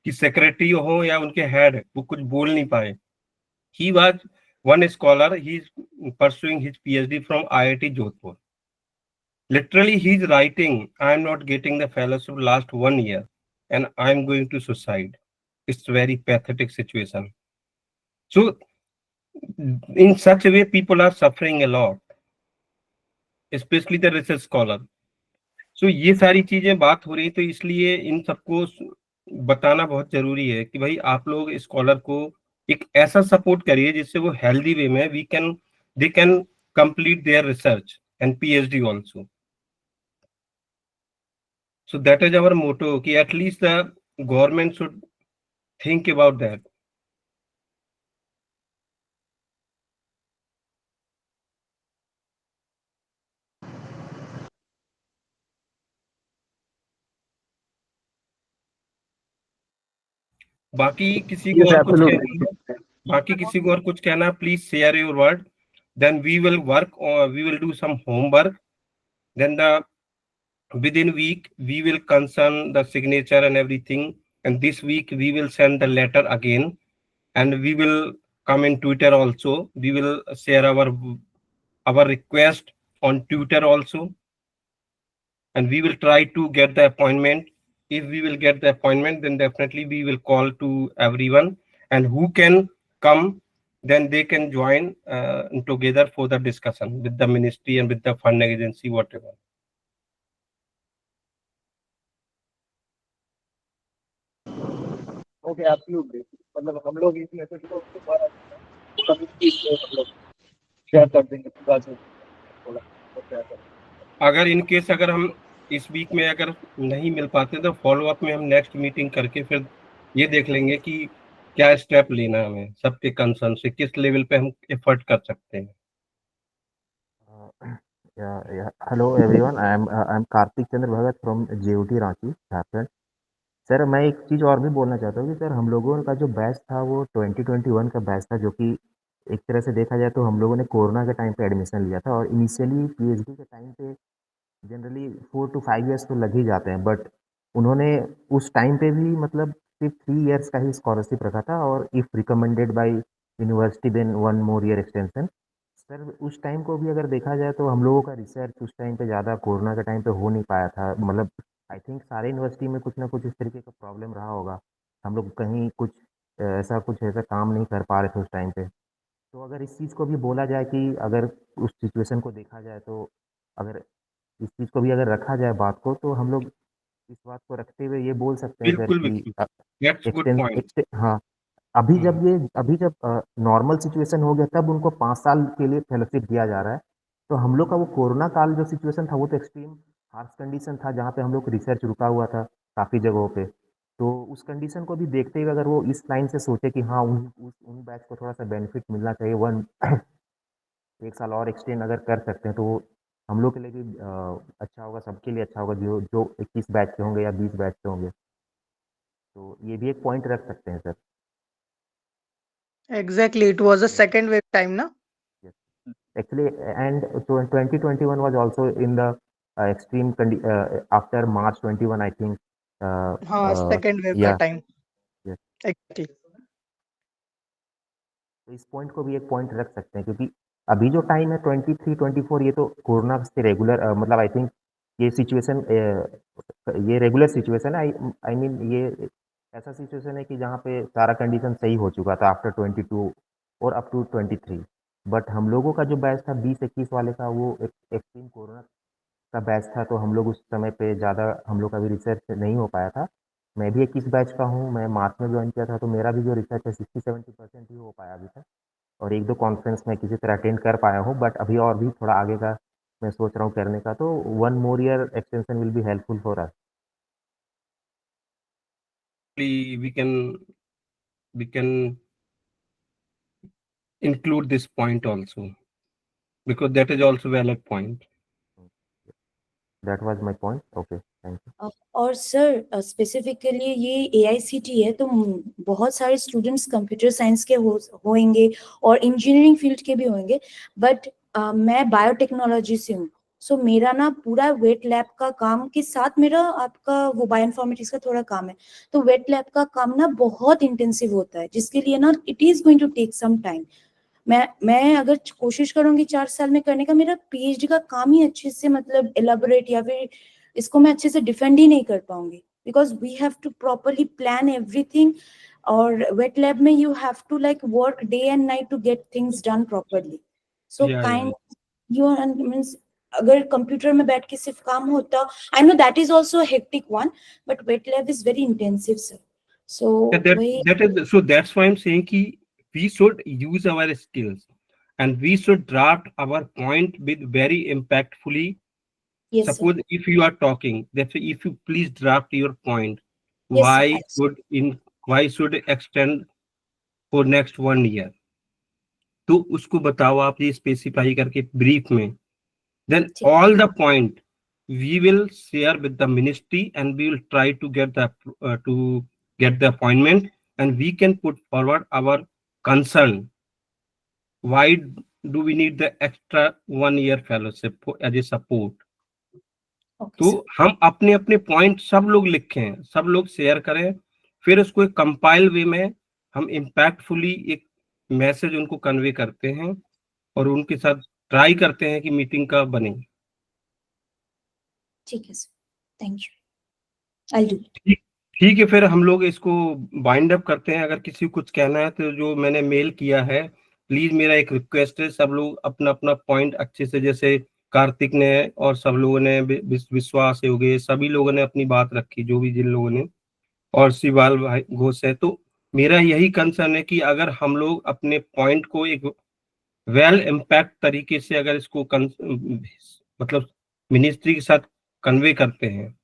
कि सेक्रेटरी हो या उनके हेड वो कुछ बोल नहीं पाए। He was one scholar, he is pursuing his PhD from IIT Jodhpur. Literally, he's writing, I'm not getting the fellowship last 1 year and I'm going to suicide. It's very pathetic situation. So in such a way, people are suffering a lot, especially the research scholar. So ये सारी चीजें बात हो रही, तो इसलिए इन सबको बताना बहुत जरूरी है कि भाई आप लोग स्कॉलर को एक ऐसा सपोर्ट करिए जिससे वो हेल्दी वे में they can complete their research and PhD also. So that is our motto, कि at least the government should think about that. बाकी किसी को Yes, और कुछ absolutely. कहना है, बाकी किसी को और कुछ कहना है, please share your word. Then we will work, or we will do some homework. Then within week we will concern the signature and everything. And this week we will send the letter again, and we will come in Twitter also. We will share our request on Twitter also, and we will try to get the appointment. If we will get the appointment, then definitely we will call to everyone, and who can come, then they can join together for the discussion with the ministry and with the funding agency, whatever. Okay, absolutely. मतलब हम लोग इस message को community को मतलब share कर देंगे पूरा जो थोड़ा शेयर कर देंगे। अगर इन केस अगर हम इस वीक में अगर नहीं मिल पाते, तो फॉलो अप में हम नेक्स्ट मीटिंग करके फिर ये देख लेंगे कि क्या स्टेप लेना है हमें, सबके कंसर्न से किस लेवल पे हम एफर्ट कर सकते हैं. Hello everyone, I'm Kartik Chandra Bhagat from JUT Ranchi, Jharkhand. Sir मैं एक चीज़ और भी बोलना चाहता हूँ कि सर हम लोगों का जो बैच था वो 2021 का बैच था, जो कि एक तरह से देखा जाए तो हम लोगों ने कोरोना के टाइम पे एडमिशन लिया था, और इनिशियली पीएचडी के टाइम पे जनरली 4 to 5 इयर्स तो लग ही जाते हैं, बट उन्होंने उस टाइम पे भी मतलब सिर्फ 3 इयर्स का ही स्कॉलरशिप रखा था, और if recommended by university then 1 more year extension. Sir उस टाइम को भी अगर देखा जाए तो हम लोगों का रिसर्च उस टाइम पे ज़्यादा कोरोना के टाइम पे हो नहीं पाया था। मतलब आई थिंक सारे यूनिवर्सिटी में कुछ ना कुछ इस तरीके का प्रॉब्लम रहा होगा। हम लोग कहीं कुछ ऐसा काम नहीं कर पा रहे थे उस टाइम पे। तो अगर इस चीज़ को भी बोला जाए कि अगर उस सिचुएशन को देखा जाए, तो अगर इस चीज़ को भी अगर रखा जाए बात को, तो हम लोग इस बात को रखते हुए ये बोल सकते हैं सर बिल्कुल कि बिल्कुल, दैट्स गुड पॉइंट. हाँ, अभी जब नॉर्मल सिचुएशन हो गया तब उनको 5 साल के लिए फेलोशिप दिया जा रहा है। तो हम लोग का वो कोरोना काल जो सिचुएशन था वो तो एक्सट्रीम हार्श कंडीशन था, जहाँ पे हम लोग रिसर्च रुका हुआ था काफ़ी जगहों पे। तो उस कंडीशन को भी देखते हुए अगर वो इस लाइन से सोचे कि हाँ, उन बैच को थोड़ा-सा बेनिफिट मिलना चाहिए, 1 साल और एक्सटेंड अगर कर सकते हैं, तो वो हम लोग के लिए भी अच्छा होगा, सबके लिए अच्छा होगा, जो 21 बैच के होंगे या 20 बैच के होंगे। तो ये भी एक पॉइंट रख सकते हैं sir. Exactly, it was a second wave time, na? Actually, and 2021 was also in the extreme after March 21, I think. हाँ, second wave का Yeah, time. yes. Exactly. तो इस पॉइंट को भी एक पॉइंट रख सकते हैं, क्योंकि अभी जो टाइम है 23-24, ये तो कोरोना से रेगुलर मतलब आई थिंक ये सिचुएशन ये रेगुलर सिचुएशन है। आई मीन ये ऐसा सिचुएशन है कि जहाँ पे सारा कंडीशन सही हो चुका था आफ्टर 22 और अप टू 23। बट हम लोगों का जो बैच था 20-21 वाले का, वो एक्सट्रीम कोरोना का बैच था, तो हम लोग उस समय पे ज़्यादा हम लोग का भी रिसर्च नहीं हो पाया था। मैं भी 21 बैच का हूँ, मैं मार्च में ज्वाइन किया था, तो मेरा भी जो रिसर्च है 60-70% ही हो पाया अभी तक। और 1-2 कॉन्फ्रेंस मैं किसी तरह अटेंड कर पाया हूँ, बट अभी और भी थोड़ा आगे का मैं सोच रहा हूँ करने का, तो 1 more year extension will be helpful for us. We can include this point also, because that is also valid point. That was my point. Okay, thank you. और सर स्पेसिफिकली ये एआईसीटी है, तो बहुत सारे स्टूडेंट्स कंप्यूटर साइंस के होंगे और engineering field के भी होंगे, बट मैं बायोटेक्नोलॉजी से हूँ। सो मेरा ना पूरा वेट लैब का काम के साथ मेरा आपका वो बायोइन्फॉर्मेटिक्स का थोड़ा काम है, तो वेट लैब का काम ना बहुत इंटेंसिव होता है, जिसके लिए ना it is going to take some time. मैं अगर कोशिश करूंगी 4 साल में करने का, मेरा पीएचडी का काम ही अच्छे से मतलब एलाबोरेट या फिर इसको मैं अच्छे से डिफेंड ही नहीं कर पाऊंगी, because we have to properly plan everything, और वेट लैब में you have to like work day and night to get things done properly. So kind you means अगर कंप्यूटर में बैठ के सिर्फ काम होता, I know that is also hectic one, but wet lab is very intensive sir. So that's why I'm saying कि we should use our skills and we should draft our point with very impactfully. yes sir. Suppose if you are talking, that's if you please draft your point. Yes, sir. Why should extend for next 1 year? तो उसको बताओ आप ये specify करके brief में, then all the point we will share with the ministry and we will try to get the appointment, and we can put forward our concern. Why do we need the extra 1 year fellowship as a support? Okay, तो sir. हम अपने अपने point सब लोग लिखें, सब लोग share करें, फिर उसको एक कंपाइल वे में हम इम्पैक्टफुली एक मैसेज उनको कन्वे करते हैं और उनके साथ ट्राई करते हैं कि मीटिंग का बने। ठीक है sir, thank you, I do. ठीक है, फिर हम लोग इसको बाइंड अप करते हैं। अगर किसी को कुछ कहना है तो जो मैंने मेल किया है, प्लीज मेरा एक रिक्वेस्ट है, सब लोग अपना अपना पॉइंट अच्छे से, जैसे कार्तिक ने और सब लोगों ने, विश्वास हो गए, सभी लोगों ने अपनी बात रखी, जो भी जिन लोगों ने, और शिवाल भाई घोष है। तो मेरा यही कंसर्न है कि अगर हम लोग अपने पॉइंट को एक वेल इम्पैक्ट तरीके से अगर इसको मतलब मिनिस्ट्री के साथ कन्वे करते हैं,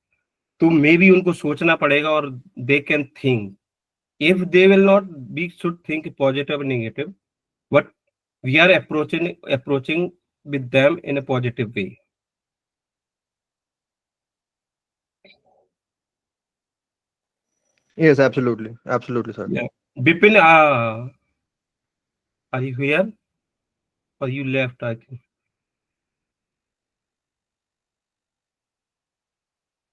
तो मे बी उनको सोचना पड़ेगा, और they can think, if they will not be should think positive negative, but we are approaching with them in a positive way. Yes, absolutely, sir. Yeah. Bipin, are you here or you left? I think.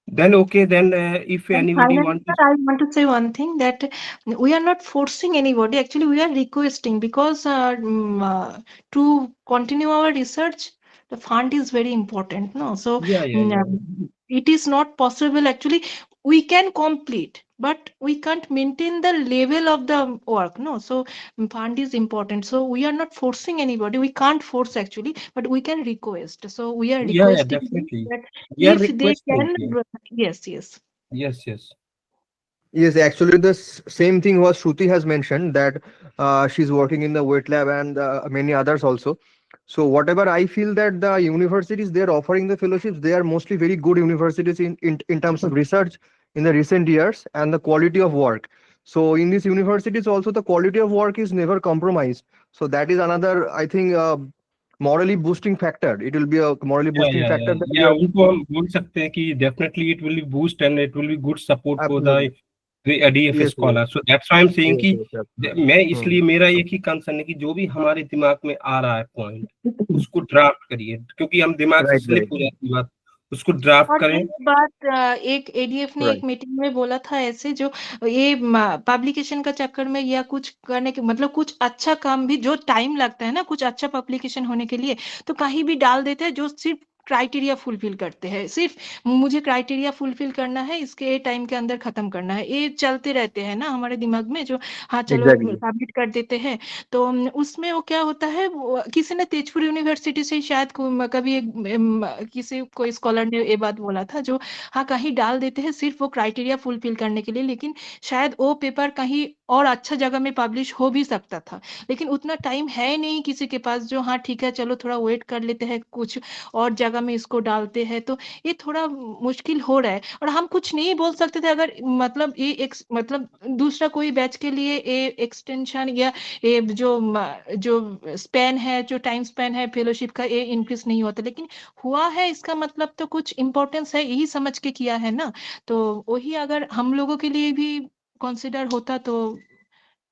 Then okay, then if anybody Finally, wants to... sir, I want to say one thing, that we are not forcing anybody. Actually, we are requesting, because to continue our research, the fund is very important. No, so Yeah. it is not possible. Actually, we can complete, but we can't maintain the level of the work. No, so fund is important. So we are not forcing anybody. We can't force actually, but we can request. So we are Yeah, requesting definitely. that We are if they requesting. can, yes. Yes. Yes, actually, the same thing was Shruti has mentioned, that she's working in the wet lab and many others also. So whatever I feel that the universities they're offering the fellowships, they are mostly very good universities in terms of research in the recent years and the quality of work. So in these universities also the quality of work is never compromised. So that is another, I think, morally boosting factor. It will be a morally boosting factor that we Yeah, are. उनको हम बोल सकते हैं कि definitely it will be boost and it will be good support for the ADF Yes, scholar. So that's why I'm saying कि मैं इसलिए, Hmm. मेरा एक ही कंसर्न है कि जो भी हमारे दिमाग में आ रहा है पॉइंट, उसको ड्राफ्ट करिए, क्योंकि हम दिमाग से स्लिप हो जाती है बात, उसको ड्राफ्ट और करें। एक बात, एक एडीएफ ने एक मीटिंग में बोला था ऐसे, जो ये पब्लिकेशन का चक्कर में या कुछ करने के मतलब कुछ अच्छा काम भी जो टाइम लगता है ना, कुछ अच्छा पब्लिकेशन होने के लिए, तो कहीं भी डाल देते हैं जो सिर्फ क्राइटेरिया फुलफिल करते हैं, सिर्फ मुझे क्राइटेरिया फुलफिल करना है, इसके टाइम के अंदर खत्म करना है, ये चलते रहते हैं ना हमारे दिमाग में, जो हाँ चलो एग्जैक्टली। सबमिट कर देते हैं। तो उसमें वो क्या होता है, किसी ने तेजपुर यूनिवर्सिटी से शायद कभी किसी कोई स्कॉलर ने ये बात बोला था, जो हाँ कहीं डाल देते हैं सिर्फ वो क्राइटेरिया फुलफिल करने के लिए, लेकिन शायद वो पेपर कहीं और अच्छा जगह में पब्लिश हो भी सकता था, लेकिन उतना टाइम है नहीं किसी के पास, जो हाँ ठीक है चलो थोड़ा वेट कर लेते हैं, कुछ और जगह में इसको डालते हैं, तो ये थोड़ा मुश्किल हो रहा है। और हम कुछ नहीं बोल सकते थे अगर मतलब ये एक मतलब दूसरा कोई बैच के लिए ये एक्सटेंशन या ये जो स्पैन है, जो टाइम स्पैन है फेलोशिप का, ये इंक्रीज नहीं होता, लेकिन हुआ है, इसका मतलब तो कुछ इम्पोर्टेंस है, यही समझ के किया है ना। तो वही अगर हम लोगों के लिए भी कंसिडर होता तो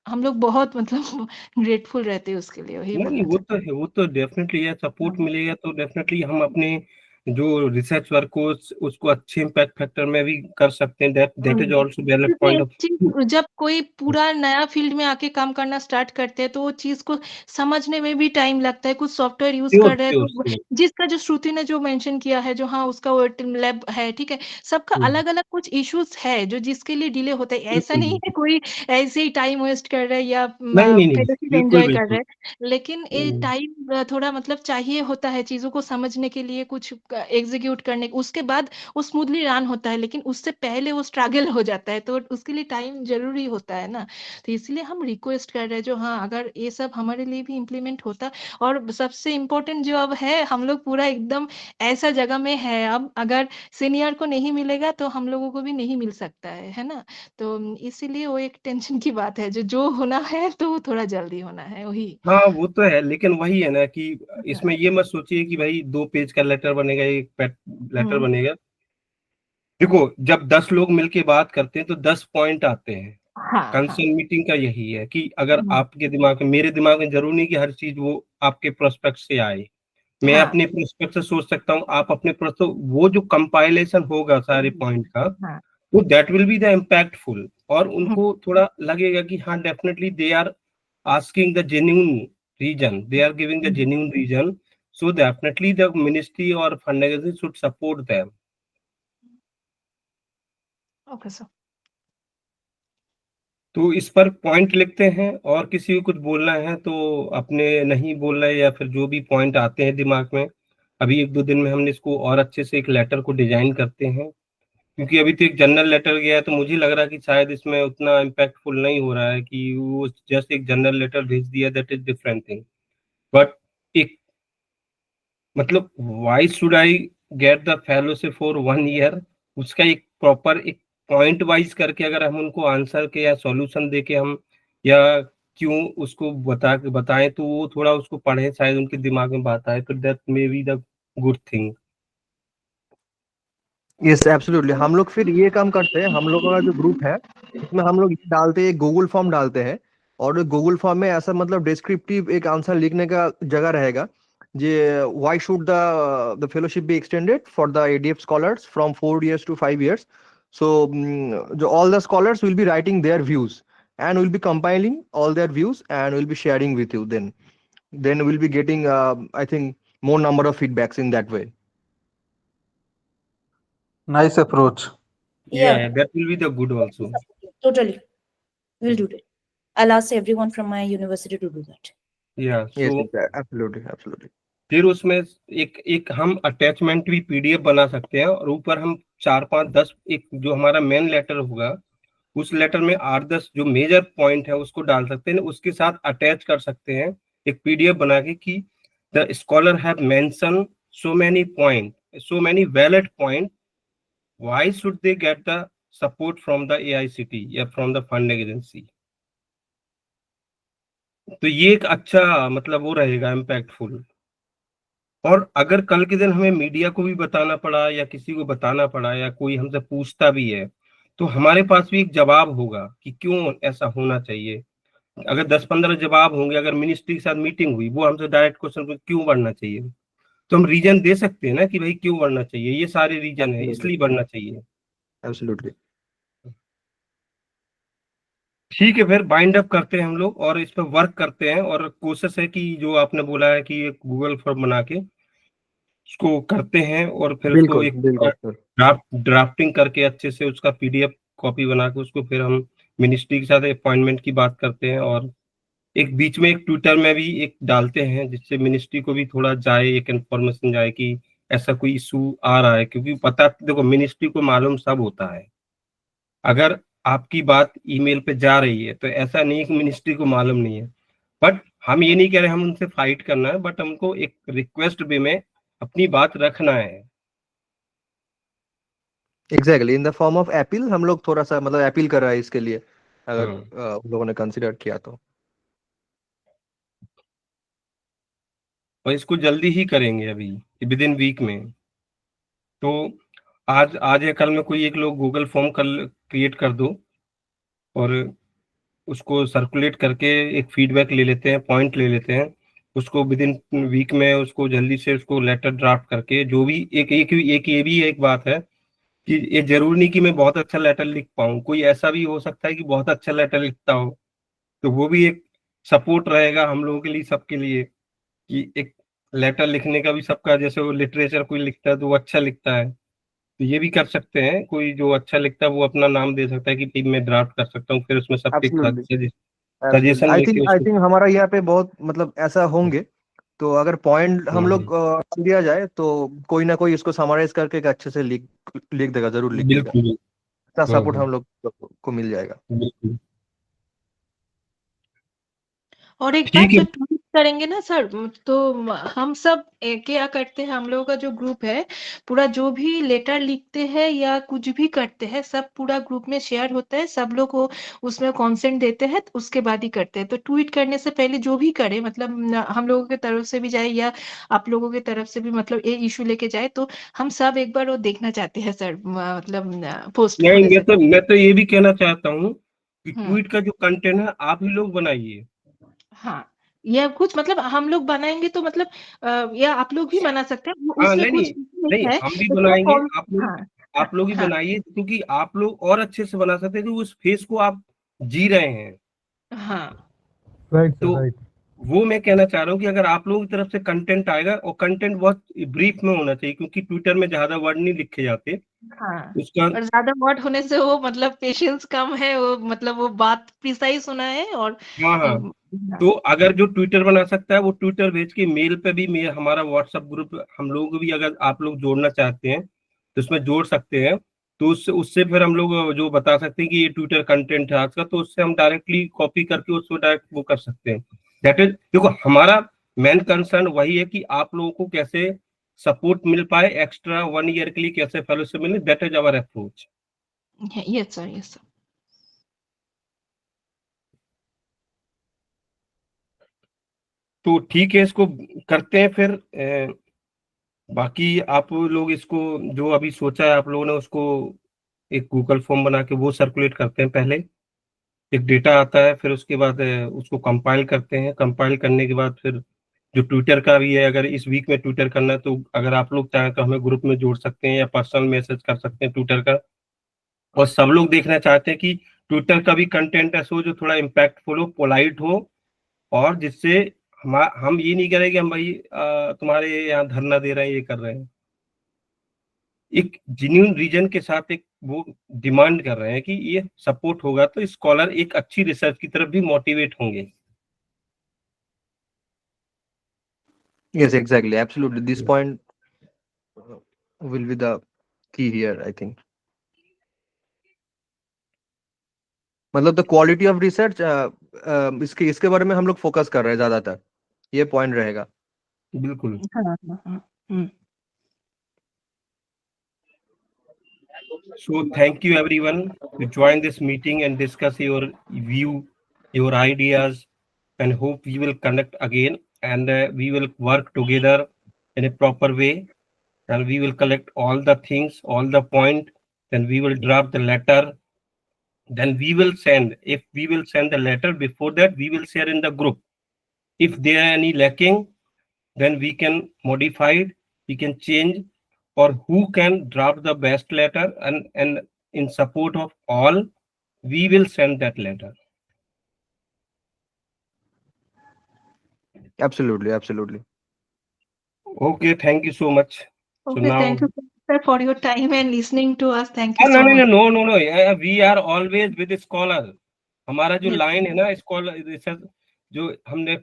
हम लोग बहुत मतलब ग्रेटफुल रहते उसके लिए, वही नहीं बोलना वो चाहते तो है, वो तो डेफिनेटली है, सपोर्ट हैं। मिलेगा तो डेफिनेटली हम अपने जो रिसर्च वर्क को उसको अच्छे इम्पैक्ट फैक्टर में भी कर सकते हैं, दैट इज आल्सो वैलिड क्योंकि पॉइंट एक ऑफ। चीज जब कोई पूरा नया फील्ड में आके काम करना स्टार्ट करते हैं तो वो चीज को समझने में भी टाइम लगता है, कुछ सॉफ्टवेयर यूज श्योर कर रहे हैं श्योर तो श्योर। जिसका जो श्रुति ने जो मेंशन किया है, जो हाँ उसका वो लैब है, ठीक है, सबका अलग अलग कुछ इश्यूज है जो जिसके लिए डिले होता है, ऐसा बिल्कुल नहीं है बिल्कुल। कोई ऐसे ही टाइम वेस्ट कर रहे हैं या नहीं नहीं नहीं, फेलोशिप बिल्कुल एंजॉय कर रहे बिल्कुल। हैं, लेकिन ये टाइम थोड़ा मतलब चाहिए होता है चीजों को समझने के लिए, कुछ एग्जीक्यूट करने, उसके बाद वो स्मूथली रन होता है, लेकिन उससे पहले वो स्ट्रगल हो जाता है, तो उसके लिए टाइम जरूरी होता है ना। तो इसलिए हम रिक्वेस्ट कर रहे हैं, जो हाँ अगर ये सब हमारे लिए भी इम्प्लीमेंट होता, और सबसे इम्पोर्टेंट जो अब है, हम लोग पूरा एकदम ऐसा जगह में है अब, अगर सीनियर को नहीं मिलेगा तो हम लोगों को भी नहीं मिल सकता है ना। तो इसीलिए वो एक टेंशन की बात है, जो होना है तो वो थोड़ा जल्दी होना है, वही। हाँ वो तो है, लेकिन वही है ना कि इसमें ये मत सोचिए कि भाई 2 पेज का लेटर बनेगा, एक लेटर हम्म, बनेगा। देखो जब 10 लोग मिलके बात करते हैं तो 10 पॉइंट आते हैं। हाँ हाँ। कंसर्न मीटिंग का यही है कि अगर हम्म, आपके दिमाग में, मेरे दिमाग में जरूरी नहीं कि हर चीज वो आपके प्रोस्पेक्ट से आए, मैं हाँ अपने प्रोस्पेक्ट से सोच सकता हूँ, आप अपने प्रोस्पेक्ट, वो जो कंपाइलेशन होगा सारे पॉइंट का, हाँ। वो that will be the impactful, और हम्म, उनको थोड़ा लगेगा कि हाँ definitely they are asking the genuine reason, they are giving the hmm, genuine reason, so definitely the ministry और fund agency should support them. Okay sir. तो इस पर पॉइंट लिखते हैं, और किसी को कुछ बोलना है तो अपने नहीं बोल रहे, या फिर जो भी पॉइंट आते हैं दिमाग में, अभी 1-2 दिन में हमने इसको और अच्छे से एक लेटर को डिजाइन करते हैं, क्योंकि अभी तो एक जनरल लेटर गया है, तो मुझे लग रहा है कि शायद इसमें उतना इम्पैक्टफुल नहीं हो रहा है, कि वो जस्ट एक जनरल लेटर भेज दिया, that is different thing. But एक मतलब why should I get the fellowship for 1 year, उसका एक प्रॉपर एक पॉइंट वाइज करके अगर हम उनको आंसर के या सॉल्यूशन दे के हम, या क्यों उसको बताएं, तो वो थोड़ा उसको पढ़े, शायद उनके दिमाग में बात आए, तो that may be the good thing. Yes absolutely. हम लोग फिर ये काम करते हैं, हम लोगों का जो ग्रुप है उसमें हम लोग ये डालते हैं, गूगल फॉर्म डालते हैं, और गूगल फॉर्म में ऐसा मतलब डिस्क्रिप्टिव एक आंसर लिखने का जगह रहेगा, जे why should the fellowship be extended for the ADF scholars from 4 years to 5 years. So जो all the scholars will be writing their views and will be compiling all their views and will be sharing with you. Then we'll be getting I think more number of feedbacks in that way. Nice approach. Yeah, Yeah, that will be the good also. totally. We'll do that. I'll ask everyone from my university to do that. Yeah, Yes, so yes, absolutely, absolutely. फिर उसमें एक एक हम attachment भी PDF बना सकते हैं, और ऊपर हम 4-5-10 एक जो हमारा मेन लेटर होगा, उस लेटर में 8-10 जो मेजर पॉइंट है उसको डाल सकते हैं, उसके साथ अटैच कर सकते हैं एक पीडीएफ बना के, कि the scholar have mention so many point, so many valid point, why should they get the support from the AICT या फ्रॉम द फंडिंग एजेंसी। तो ये एक अच्छा मतलब वो रहेगा इम्पैक्टफुल। और अगर कल के दिन हमें मीडिया को भी बताना पड़ा, या किसी को बताना पड़ा, या कोई हमसे पूछता भी है, तो हमारे पास भी एक जवाब होगा कि क्यों ऐसा होना चाहिए। अगर 10-15 जवाब होंगे, अगर मिनिस्ट्री के साथ मीटिंग हुई, वो हमसे डायरेक्ट क्वेश्चन क्यों बढ़ना चाहिए, तो हम रीजन दे सकते हैं ना कि भाई क्यों बढ़ना चाहिए, ये सारे रीजन है Absolutely, इसलिए बढ़ना चाहिए। absolutely. ठीक है, फिर बाइंड अप करते हैं हम लोग, और इस पर वर्क करते हैं, और कोशिश है कि जो आपने बोला है कि एक गूगल फॉर्म बना के उसको करते हैं और फिर उसको बिल्कुल एक बिल्कुल सर। ड्राफ्टिंग करके अच्छे से उसका पीडीएफ कॉपी बना के उसको फिर हम मिनिस्ट्री के साथ अपॉइंटमेंट की बात करते हैं, और एक बीच में एक ट्विटर में भी एक डालते हैं जिससे मिनिस्ट्री को भी थोड़ा जाए, एक इन्फॉर्मेशन जाए कि ऐसा कोई इशू आ रहा है, क्योंकि पता देखो मिनिस्ट्री को मालूम सब होता है। अगर आपकी बात ईमेल पे जा रही है तो ऐसा नहीं है कि मिनिस्ट्री को मालूम नहीं है। बट हम ये नहीं कह रहे हम उनसे फाइट करना है, बट हमको एक रिक्वेस्ट वे में अपनी बात रखना है। Exactly in the form of appeal हम लोग थोड़ा सा मतलब अपील कर रहा है इसके लिए, अगर उन लोगों ने कंसिडर किया तो। और इसको जल्दी ही करेंगे अभी विद इन वीक में। तो आज या कल में कोई एक लोग गूगल फॉर्म क्रिएट कर दो और उसको सर्कुलेट करके एक फीडबैक ले लेते हैं, पॉइंट ले लेते हैं, उसको विद इन वीक में उसको जल्दी से उसको लेटर ड्राफ्ट करके जो भी एक ये भी एक बात है कि ये जरूरी नहीं कि मैं बहुत अच्छा लेटर लिख पाऊँ, कोई ऐसा भी हो सकता है कि बहुत अच्छा लेटर लिखता हो, तो वो भी एक सपोर्ट रहेगा हम लोगों के लिए, सबके लिए, कि एक लेटर लिखने का भी सबका, जैसे वो लिटरेचर कोई लिखता है तो वो अच्छा लिखता है, तो ये भी कर सकते हैं, कोई जो अच्छा लिखता है वो अपना नाम दे सकता है कि भाई मैं ड्राफ्ट कर सकता हूँ, फिर उसमें सबके एब्सोल्युटली एब्सोल्युटली। सजेशन आई लेके थिंक उसको। हमारा यहाँ पे बहुत मतलब ऐसा होंगे, तो अगर पॉइंट हम लोग दिया जाए तो कोई ना कोई इसको समराइज करके एक अच्छे से लिख लिख देगा, जरूर लिख देगा। बिल्कुल। इतना सपोर्ट हम लोग को मिल जाएगा। बिल्कुल और एक बात ठीक है। जो ट्वीट करेंगे ना सर, तो हम सब क्या करते हैं, हम लोगों का जो ग्रुप है पूरा, जो भी लेटर लिखते हैं या कुछ भी करते हैं सब पूरा ग्रुप में शेयर होता है, सब लोग को उसमें कॉन्सेंट देते हैं, तो उसके बाद ही करते हैं। तो ट्वीट करने से पहले जो भी करे, मतलब हम लोगों की तरफ से भी जाए या आप लोगों की तरफ से भी, मतलब ये इशू लेके जाए, तो हम सब एक बार वो देखना चाहते हैं सर, मतलब पोस्ट नहीं, होने से मैं तो ये भी कहना चाहता हूँ कि हम्म ट्वीट का जो कंटेंट है आप ही लोग बनाइए। हाँ, या कुछ मतलब हम लोग बनाएंगे तो मतलब या आप लोग भी बना सकते हैं, हाँ, उसमें नहीं कुछ नहीं नहीं नहीं, है, हम भी तो क्या बनाएंगे, कौन। हाँ हाँ आप लोग ही हाँ बनाइए, क्योंकि आप लोग और अच्छे से बना सकते हैं कि उस फेस को आप जी रहे हैं। हाँ राइट सर, तो राइट। वो मैं कहना चाह रहा हूँ कि अगर आप लोगों की तरफ से कंटेंट आएगा, और कंटेंट बहुत ब्रीफ में होना चाहिए, क्योंकि ट्विटर में ज्यादा वर्ड नहीं लिखे जाते हाँ, उसका। और ज्यादा वर्ड होने से वो मतलब पेशेंस कम है, वो मतलब वो बात प्रिसाइज होना है, और हाँ हाँ, हाँ तो अगर जो ट्विटर बना सकता है वो ट्विटर भेज के मेल पे भी, मेल हमारा व्हाट्सएप ग्रुप हम लोग को भी अगर आप लोग जोड़ना चाहते हैं तो उसमें जोड़ सकते हैं। तो उससे उससे फिर हम लोग जो बता सकते हैं कि ये ट्विटर कंटेंट है आज का, तो उससे हम डायरेक्टली कॉपी करके उसको डायरेक्ट वो कर सकते हैं। दैट इज, देखो हमारा मेन कंसर्न वही है कि आप लोगों को कैसे सपोर्ट मिल पाए, एक्स्ट्रा 1 ईयर के लिए कैसे फेलोशिप मिले, that is our approach. Yes sir, yes sir. तो ठीक है, इसको करते हैं फिर। बाकी आप लोग इसको जो अभी सोचा है आप लोगों ने, उसको एक गूगल फॉर्म बना के वो सर्कुलेट करते हैं पहले, एक डेटा आता है, फिर उसके बाद उसको कंपाइल करते हैं, कंपाइल करने के बाद फिर जो ट्विटर का भी है, अगर इस वीक में ट्विटर करना है तो अगर आप लोग चाहें तो हमें ग्रुप में जोड़ सकते हैं या पर्सनल मैसेज कर सकते हैं ट्विटर का। और सब लोग देखना चाहते हैं कि ट्विटर का भी कंटेंट ऐसा हो जो थोड़ा इम्पैक्टफुल हो, पोलाइट हो, और जिससे हम ये नहीं करें कि हम भाई तुम्हारे यहाँ धरना दे रहे हैं, ये कर रहे हैं, एक जेन्युइन रीजन के साथ एक वो डिमांड कर रहे हैं कि ये सपोर्ट होगा तो स्कॉलर एक अच्छी रिसर्च की तरफ भी मोटिवेट होंगे। Yes, exactly, absolutely. This point will be the key here, I think. मतलब द क्वालिटी ऑफ रिसर्च, इसके इसके बारे में हम लोग फोकस कर रहे हैं ज्यादातर, ये पॉइंट रहेगा। बिल्कुल। हाँ हाँ हाँ So thank you everyone to join this meeting and discuss your view, your ideas, and hope we will connect again, and we will work together in a proper way, and we will collect all the things, all the point, then we will draft the letter, then we will send. If we will send the letter, before that we will share in the group. If there are any lacking, then we can modify it, we can change, or who can draft the best letter, and in support of all we will send that letter. Absolutely, absolutely. Okay, thank you so much. So Okay, now, thank you, sir, for your time and listening to us. Thank you no, so no, much. no, no, no, no. We are always with scholar. हमारा जो Yes. Line है ना scholar research, जो हमने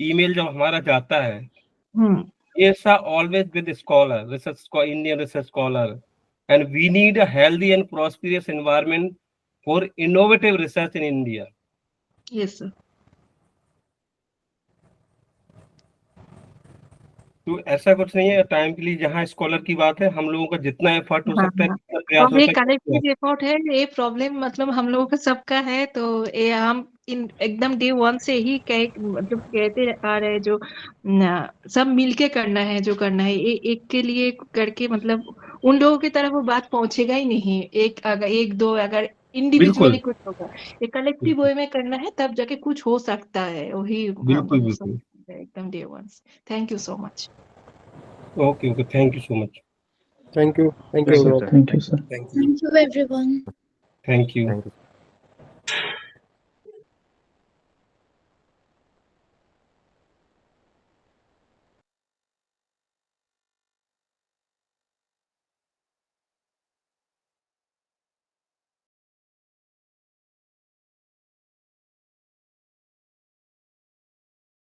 email जब हमारा जाता है, yes, sir, always with scholar, research, Indian research scholar, and we need a healthy and prosperous environment for innovative research in India. Yes, sir. तो ऐसा कुछ नहीं है टाइम के लिए, जहाँ स्कॉलर की बात है, हम लोगों का जितना एफर्ट हो हाँ, सकता है, हाँ। जितना प्रयास और ये होता है, कलेक्टिव एफर्ट है, ये प्रॉब्लम मतलब हम लोगों का सबका है, तो ये हम एकदम डे वन से ही मतलब कहते आ रहे हैं, जो सब मिलके करना है, जो करना है, एक के लिए करके मतलब उन लोगों की तरफ वो बात पहुंचेगा ही नहीं। एक दो अगर इंडिविजुअली कुछ होगा, ये कलेक्टिव वे में करना है, तब जाके कुछ हो सकता है। वही बिल्कुल बिल्कुल। एकदम day one. Thank you so much. Okay okay, thank you so much. Thank you. Thank you, Yes, sir. everyone. Thank you, sir. Thank you, everyone. Thank you. Thank you.